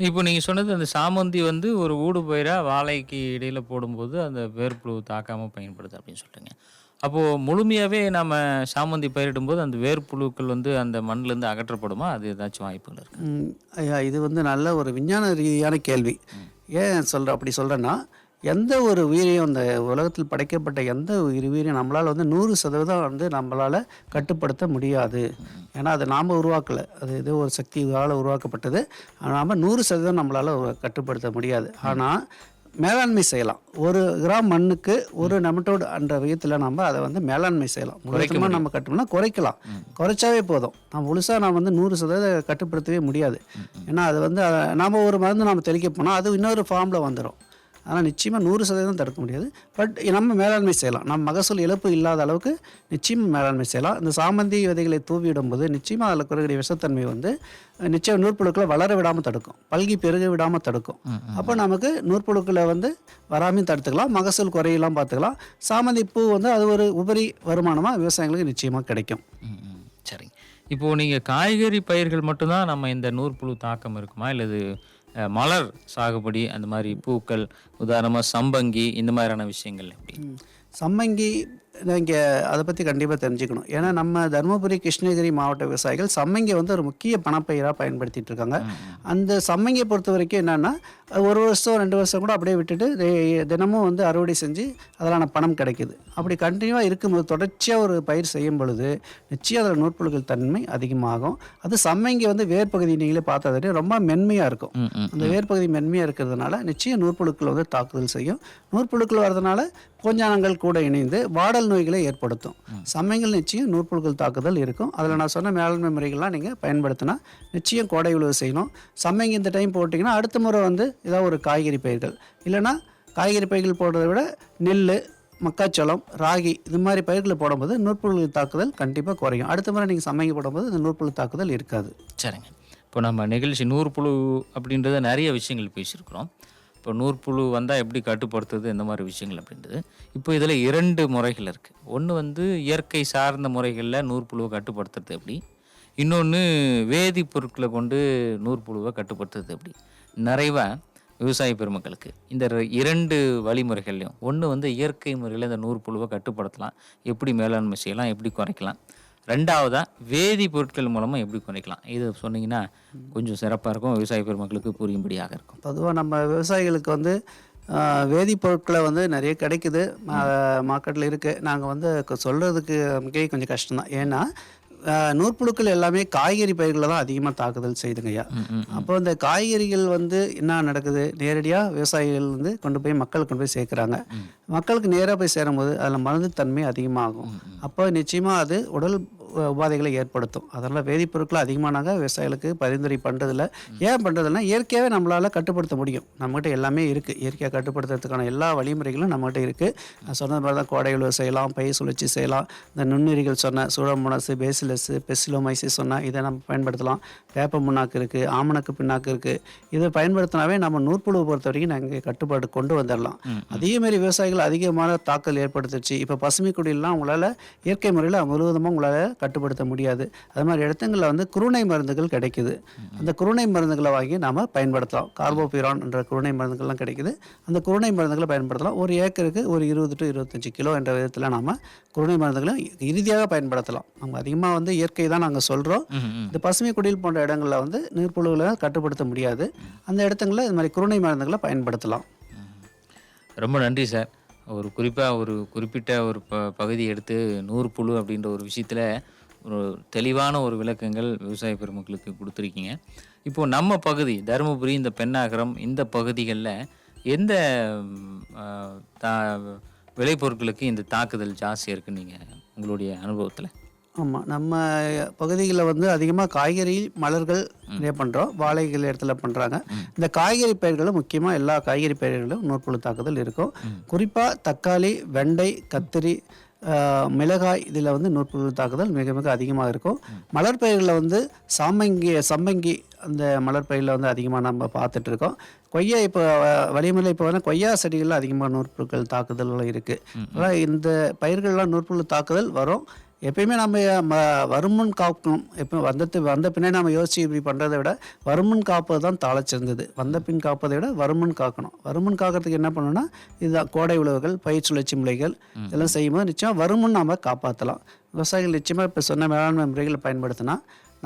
இப்போ நீங்கள் சொன்னது அந்த சாமந்தி வந்து ஒரு ஊடு பயிராக வாழைக்கு இடையில் போடும்போது அந்த வேர்ப்புழு தாக்காமல் பயன்படுது அப்படின்னு சொல்லிட்டுங்க. அப்போது முழுமையாகவே நம்ம சாமந்தி பயிரிடும்போது அந்த வேர்ப்புழுக்கள் வந்து அந்த மண்ணிலேருந்து அகற்றப்படுமா? அது ஏதாச்சும் வாய்ப்புகள் இருக்குது? ஐயா, இது வந்து நல்ல ஒரு விஞ்ஞான ரீதியான கேள்வி. ஏன் அப்படி சொல்கிறேன்னா, எந்த ஒரு உயிரையும் அந்த உலகத்தில் படைக்கப்பட்ட எந்த உயிரையும் நம்மளால் வந்து 100% வந்து நம்மளால் கட்டுப்படுத்த முடியாது. ஏன்னா அதை நாம் உருவாக்கலை, அது ஏதோ ஒரு சக்தியால் உருவாக்கப்பட்டது. நாம் 100% நம்மளால் கட்டுப்படுத்த முடியாது. ஆனால் மேலாண்மை செய்யலாம். 1 கிராம் மண்ணுக்கு 1 நெமட்டோடு என்ற விதத்தில் நம்ம அதை வந்து மேலாண்மை செய்யலாம். முழுக்கமாக நம்ம கட்டணும்னா குறைக்கலாம். குறைச்சாவே போதும். நம்ம முழுசாக நாம் வந்து 100% கட்டுப்படுத்தவே முடியாது. ஏன்னா அது வந்து நாம் ஒரு மருந்து நம்ம தெளிக்க போனால் அது இன்னொரு ஃபார்மில் வந்துடும். ஆனால் நிச்சயமாக 100% தடுக்க முடியாது. பட் நம்ம மேலாண்மை செய்யலாம். நம்ம மகசூல் இழப்பு இல்லாத அளவுக்கு நிச்சயமாக மேலாண்மை செய்யலாம். இந்த சாமந்தி விதைகளை தூவிடும்போது நிச்சயமாக அதில் குறைக்கூடிய விஷத்தன்மை வந்து நிச்சயம் நூற்புழுக்களை வளர விடாமல் தடுக்கும், பல்கி பெருக விடாமல் தடுக்கும். அப்போ நமக்கு நூற்புழுக்களை வந்து வராமையும் தடுத்துக்கலாம், மகசூல் குறையெல்லாம் பார்த்துக்கலாம். சாமந்தி பூ வந்து அது ஒரு உபரி வருமானமாக விவசாயிகளுக்கு நிச்சயமாக கிடைக்கும். சரிங்க. இப்போது நீங்கள் காய்கறி பயிர்கள் மட்டும்தான் நம்ம இந்த நூற்புழு தாக்கம் இருக்குமா, இல்லது மலர் சாகுபடி அந்த மாதிரி பூக்கள், உதாரணமாக சம்பங்கி இந்த மாதிரியான விஷயங்கள் எப்படி? சம்மங்கி நீங்கள் அதை பற்றி கண்டிப்பாக தெரிஞ்சுக்கணும். ஏன்னா நம்ம தருமபுரி கிருஷ்ணகிரி மாவட்ட விவசாயிகள் சம்மங்கி வந்து ஒரு முக்கிய பணப்பயிராக பயன்படுத்திகிட்டு இருக்காங்க. அந்த சம்மங்கியை பொறுத்த வரைக்கும் என்னென்னா 1 வருஷம் 2 வருஷம் கூட அப்படியே விட்டுட்டு தினமும் வந்து அறுவடை செஞ்சு அதலான பணம் கிடைக்குது. அப்படி கண்டினியூவாக இருக்கும்போது தொடர்ச்சியாக ஒரு பயிர் செய்யும் பொழுது நிச்சயம் அதில் நூற்புழுக்கள் தன்மை அதிகமாகும். அது சம்மங்கி வந்து வேர்பகுதி நீங்களே பார்த்தா ரொம்ப மென்மையாக இருக்கும். அந்த வேர்பகுதி மென்மையாக இருக்கிறதுனால நிச்சயம் நூற்புழுக்கள் வந்து தாக்குதல் செய்யும். நூற்புழுக்கள் வர்றதுனால பூஞ்சானங்கள் கூட இணைந்து வாடல் நோய்களை ஏற்படுத்தும். சமயங்கள் நிச்சயம் நூற்புழுக்கள் தாக்குதல் இருக்கும். அதில் நான் சொன்ன மேலாண்மை முறைகள்லாம் நீங்கள் பயன்படுத்தினா நிச்சயம் கோடை உழவு செய்யணும். சம்மங்கி இந்த டைம் போட்டிங்கன்னா அடுத்த முறை வந்து ஏதாவது ஒரு காய்கறி பயிர்கள், இல்லைனா காய்கறி பயிர்கள் போடுறதை விட நெல், மக்காச்சோளம், ராகி இது மாதிரி பயிர்களை போடும்போது நூற்புழுக்கள் தாக்குதல் கண்டிப்பாக குறையும். அடுத்த முறை நீங்கள் சம்மங்கி போடும்போது இந்த நூற்புழு தாக்குதல் இருக்காது. சரிங்க. இப்போ நம்ம நிகழ்ச்சி நூற்புழு அப்படின்றத நிறைய விஷயங்கள் பேசியிருக்கிறோம். இப்போ நூற்புழு வந்தால் எப்படி கட்டுப்படுத்துறது, இந்த மாதிரி விஷயங்கள் அப்படின்றது. இப்போ இதில் 2 முறைகள் இருக்குது. ஒன்று வந்து இயற்கை சார்ந்த முறைகளில் நூற்புழுவை கட்டுப்படுத்துறது எப்படி, இன்னொன்று வேதிப்பொருட்களை கொண்டு நூற்புழுவை கட்டுப்படுத்துறது எப்படி. நிறைவாக விவசாய பெருமக்களுக்கு இந்த 2 வழிமுறைகள்லையும் ஒன்று வந்து இயற்கை முறையில் இந்த நூற்புழுவை கட்டுப்படுத்தலாம், எப்படி மேலாண்மை செய்யலாம், எப்படி குறைக்கலாம். 2வதா வேதிப்பொருட்கள் மூலமாக எப்படி குறைக்கலாம். இது சொன்னீங்கன்னா கொஞ்சம் சிறப்பாக இருக்கும், விவசாய பெருமக்களுக்கு புரியும்படியாக இருக்கும். பொதுவாக நம்ம விவசாயிகளுக்கு வந்து வேதிப்பொருட்களை வந்து நிறைய கிடைக்குது, மார்க்கெட்டில் இருக்குது. நாங்கள் வந்து சொல்கிறதுக்கு கொஞ்சம் கஷ்டம்தான். ஏன்னா நூற்புழுக்கள் எல்லாமே காய்கறி பயிர்களில் தான் அதிகமாக தாக்குதல் செய்யுதுங்கய்யா. அப்போ இந்த காய்கறிகள் வந்து என்ன நடக்குது, நேரடியாக விவசாயிகள் வந்து கொண்டு போய் மக்களுக்கு கொண்டு போய் சேர்க்குறாங்க. மக்களுக்கு நேராக போய் சேரும்போது அதில் மருந்து தன்மை அதிகமாகும். அப்போ நிச்சயமாக அது உடல் உபாதைகளை ஏற்படுத்தும். அதனால் வேதிப்பொருட்களை அதிகமானாங்க விவசாயிகளுக்கு பரிந்துரை பண்ணுறதில்ல. ஏன் பண்ணுறதில்னா இயற்கையாகவே நம்மளால் கட்டுப்படுத்த முடியும். நம்மகிட்ட எல்லாமே இருக்குது. இயற்கையாக கட்டுப்படுத்துறதுக்கான எல்லா வழிமுறைகளும் நம்மகிட்ட இருக்குது. நான் சொன்ன மாதிரி தான் கோடை உழவு செய்யலாம், பயிர் சுழற்சி செய்யலாம். இந்த நுண்ணுயிரிகள் சொன்ன சூடோமோனாஸ், பேசிலஸ், பெஸ்லோமைசிஸ் சொன்னால் இதை நம்ம பயன்படுத்தலாம். வேப்ப புண்ணாக்கு இருக்குது, ஆமணக்கு பின்னாக்கு இருக்குது. இதை பயன்படுத்தினாவே நம்ம நூற்புழுவை பொறுத்த வரைக்கும் நாங்கள் கட்டுப்பாடு கொண்டு வந்துடலாம். அதேமாரி விவசாயிகள் அதிகமான தாக்கல் ஏற்படுத்துச்சு. இப்போ பசுமை குடியெல்லாம் உங்களால் இயற்கை முறையில் முழுவதுமாக உங்களால் கட்டுப்படுத்த முடியாது. அது மாதிரி இடத்துங்களில் வந்து குருணை மருந்துகள் கிடைக்குது. அந்த குருணை மருந்துகளை வாங்கி நாம் பயன்படுத்தலாம். கார்போபிரான் என்ற குருணை மருந்துகள்லாம் கிடைக்குது. அந்த குருணை மருந்துகளை பயன்படுத்தலாம். ஒரு ஏக்கருக்கு ஒரு 20 to 25 கிலோ என்ற விதத்தில் நாம் குருணை மருந்துகளை இறுதியாக பயன்படுத்தலாம். நம்ம அதிகமாக வந்து இயற்கை தான் நாங்கள் சொல்கிறோம். இந்த பசுமை குடில் போன்ற இடங்களில் வந்து நீர்ப்புழுகளை கட்டுப்படுத்த முடியாது. அந்த இடத்துங்களில் இது மாதிரி குருணை மருந்துகளை பயன்படுத்தலாம். ரொம்ப நன்றி சார். ஒரு குறிப்பிட்ட ஒரு பகுதி எடுத்து நூற்புழு அப்படின்ற ஒரு விஷயத்தில் ஒரு தெளிவான ஒரு விளக்கங்கள் விவசாய பெருமக்களுக்கு கொடுத்துருக்கீங்க. இப்போது நம்ம பகுதி தருமபுரி, இந்த பென்னாகரம், இந்த பகுதிகளில் எந்த விளைபொருட்களுக்கு இந்த தாக்குதல் ஜாஸ்தியாக இருக்குன்னு நீங்கள் உங்களுடைய அனுபவத்தில்? ஆமாம், நம்ம பகுதிகளில் வந்து அதிகமாக காய்கறி மலர்கள் நிறைய பண்ணுறோம், வாழைகள் இடத்துல பண்ணுறாங்க. இந்த காய்கறி பயிர்களும் முக்கியமாக எல்லா காய்கறி பயிர்களும் நூற்புழு தாக்குதல் இருக்கும். குறிப்பாக தக்காளி, வெண்டை, கத்திரி, மிளகாய் இதில் வந்து நூற்புழு தாக்குதல் மிக மிக அதிகமாக இருக்கும். மலர் பயிர்களில் வந்து சம்பங்கி அந்த மலர் பயிரில் வந்து அதிகமாக நம்ம பார்த்துட்டு இருக்கோம். கொய்யா இப்போ வளிமலை இப்போ வந்து கொய்யா செடிகளில் அதிகமாக நூற்புழுக்கள் தாக்குதல்களும் இருக்குது. அதான் இந்த பயிர்கள்லாம் நூற்புழு தாக்குதல் வரும். எப்பயுமே நம்ம வருமுன் காக்கணும். எப்போ வந்த பின்னாடி நம்ம யோசிச்சு இப்படி பண்ணுறதை விட வருமுன் காப்பது தான் தாளச்சிறந்தது. வந்த பின் காப்பதை விட வருமுன் காக்கணும். வருமுன் காக்கிறதுக்கு என்ன பண்ணணும்னா இதுதான் கோடை உழவுகள், பயிர் சுழற்சி முறைகள் இதெல்லாம் செய்யும்போது நிச்சயம் வருமுன் நாம் காப்பாற்றலாம். விவசாயிகள் நிச்சயமாக இப்போ சொன்ன மேலாண்மை முறைகளை பயன்படுத்தினா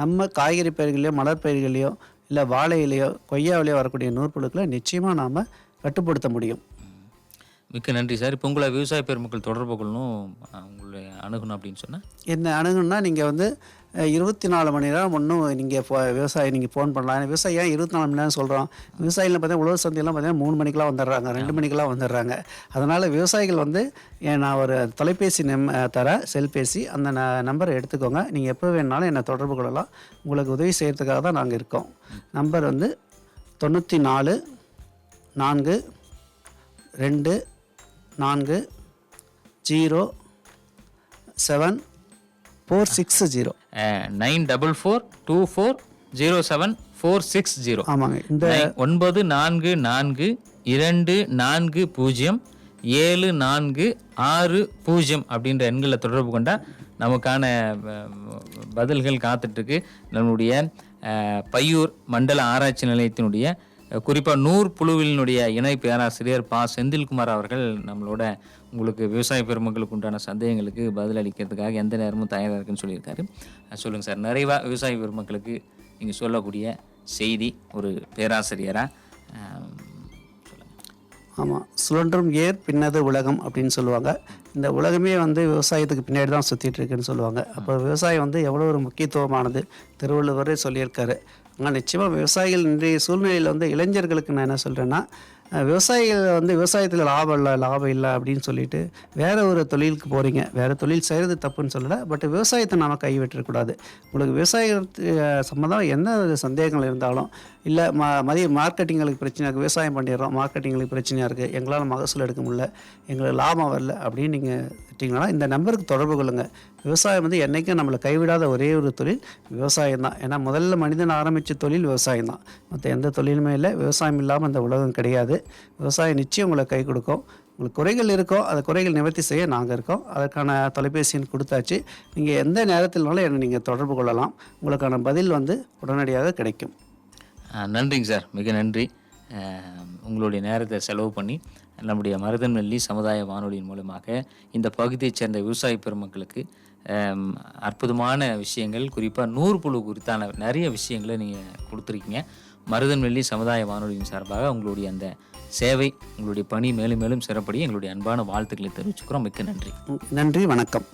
நம்ம காய்கறி பயிர்களையோ மலர் பயிர்களையோ இல்லை வாழையிலையோ கொய்யாவிலையோ வரக்கூடிய நூற்புழுக்களை நிச்சயமாக நாம் கட்டுப்படுத்த முடியும். மிக்க நன்றி சார். இப்போ உங்களை விவசாய பெருமக்கள் தொடர்பு கொள்ளணும், உங்களை அணுகணும் அப்படின்னு சொன்னால் என்ன அணுகுன்னா நீங்கள் வந்து 24 மணி நேரம் ஒன்றும் நீங்கள் விவசாயி நீங்கள் ஃபோன் பண்ணலாம். விவசாயி ஏன் 24 மணி நேரம் சொல்கிறோம்? விவசாயிகள் பார்த்தீங்கன்னா உழவு சந்தையெல்லாம் பார்த்தீங்கன்னா 3 மணிக்கெலாம் வந்துடுறாங்க, 2 மணிக்கெலாம் வந்துடுறாங்க. அதனால் விவசாயிகள் வந்து நான் ஒரு தொலைபேசி தரேன், செல்பேசி, அந்த நம்பரை எடுத்துக்கோங்க. நீங்கள் எப்போ வேணாலும் என்னை தொடர்பு கொள்ளலாம். உங்களுக்கு உதவி செய்கிறதுக்காக தான் நாங்கள் இருக்கோம். நம்பர் வந்து 94 4 2 4 0 7 460 9442407 ஆமாங்க. இந்த 9424247460 அப்படின்ற எண்களை தொடர்பு கொண்டால் நமக்கான பதில்கள் காத்துட்ருக்கு. நம்முடைய பையூர் மண்டல ஆராய்ச்சி நிலையத்தினுடைய குறிப்பாக நூற்புழுவினுடைய இணை பேராசிரியர் செந்தில்குமார் அவர்கள் நம்மளோட உங்களுக்கு விவசாய பெருமக்களுக்கு உண்டான சந்தேகங்களுக்கு பதிலளிக்கிறதுக்காக எந்த நேரமும் தயாராக இருக்குன்னு சொல்லியிருக்காரு. சொல்லுங்கள் சார், நிறைவாக விவசாய பெருமக்களுக்கு நீங்கள் சொல்லக்கூடிய செய்தி ஒரு பேராசிரியராக சொல்லுங்கள். ஆமாம், சுழன்றும் ஏர் பின்னது உலகம் அப்படின்னு சொல்லுவாங்க. இந்த உலகமே வந்து விவசாயத்துக்கு பின்னாடி தான் சுற்றிட்டு இருக்குன்னு சொல்லுவாங்க. அப்போ விவசாயம் வந்து எவ்வளோ ஒரு முக்கியத்துவமானது திருவள்ளுவரே சொல்லியிருக்காரு. ஆனால் நிச்சயமாக விவசாயிகள் இன்றைய சூழ்நிலையில் வந்து இளைஞர்களுக்கு நான் என்ன சொல்கிறேன்னா, விவசாயிகள் வந்து விவசாயத்தில் லாபம் இல்லை அப்படின்னு சொல்லிட்டு வேறு ஒரு தொழிலுக்கு போகிறீங்க. வேறு தொழில் செய்கிறது தப்புன்னு சொல்லலை, பட் விவசாயத்தை நாம் கைவிட்டுறக்கூடாது. உங்களுக்கு விவசாயத்து சம்மந்தம் என்ன சந்தேகங்கள் இருந்தாலும், இல்லை மார்க்கெட்டிங்களுக்கு பிரச்சனை இருக்குது, விவசாயம் பண்ணிடுறோம், மார்க்கெட்டிங்களுக்கு பிரச்சனையாக இருக்குது, எங்களால் மகசூல் எடுக்க முடியல, எங்களுக்கு லாபம் வரல அப்படின்னு நீங்கள் திட்டிங்கன்னா இந்த நம்பருக்கு தொடர்பு கொள்ளுங்கள். விவசாயம் வந்து என்றைக்கும் நம்மளை கைவிடாத ஒரே ஒரு தொழில் விவசாயம் தான். ஏன்னா முதல்ல மனிதன் ஆரம்பித்த தொழில் விவசாயம் தான். மற்ற எந்த தொழிலுமே இல்லை. விவசாயம் இல்லாமல் இந்த உலகம் கிடையாது. விவசாயம் நிச்சயம் உங்களை கை கொடுக்கும். உங்களுக்கு குறைகள் இருக்கோ அந்த குறைகள் நிவர்த்தி செய்ய நாங்கள் இருக்கோம். அதற்கான தொலைபேசி எண் கொடுத்தாச்சு. நீங்கள் எந்த நேரத்தில்னாலும் என்னை நீங்கள் தொடர்பு கொள்ளலாம். உங்களுக்கான பதில் வந்து உடனடியாக கிடைக்கும். நன்றிங்க சார், மிக நன்றி. உங்களுடைய நேரத்தை செலவு பண்ணி நம்முடைய மருதன்வெள்ளி சமுதாய வானொலியின் மூலமாக இந்த பகுதியைச் சேர்ந்த விவசாய பெருமக்களுக்கு அற்புதமான விஷயங்கள், குறிப்பாக நூற்புழு குறித்தான நிறைய விஷயங்களை நீங்கள் கொடுத்துருக்கீங்க. மருதன்வெள்ளி சமுதாய வானொலியின் சார்பாக உங்களுடைய அந்த சேவை, உங்களுடைய பணி மேலும் மேலும் சிறப்படி எங்களுடைய அன்பான வாழ்த்துக்களை தெரிவிச்சுக்கிறோம். மிக்க நன்றி. நன்றி, வணக்கம்.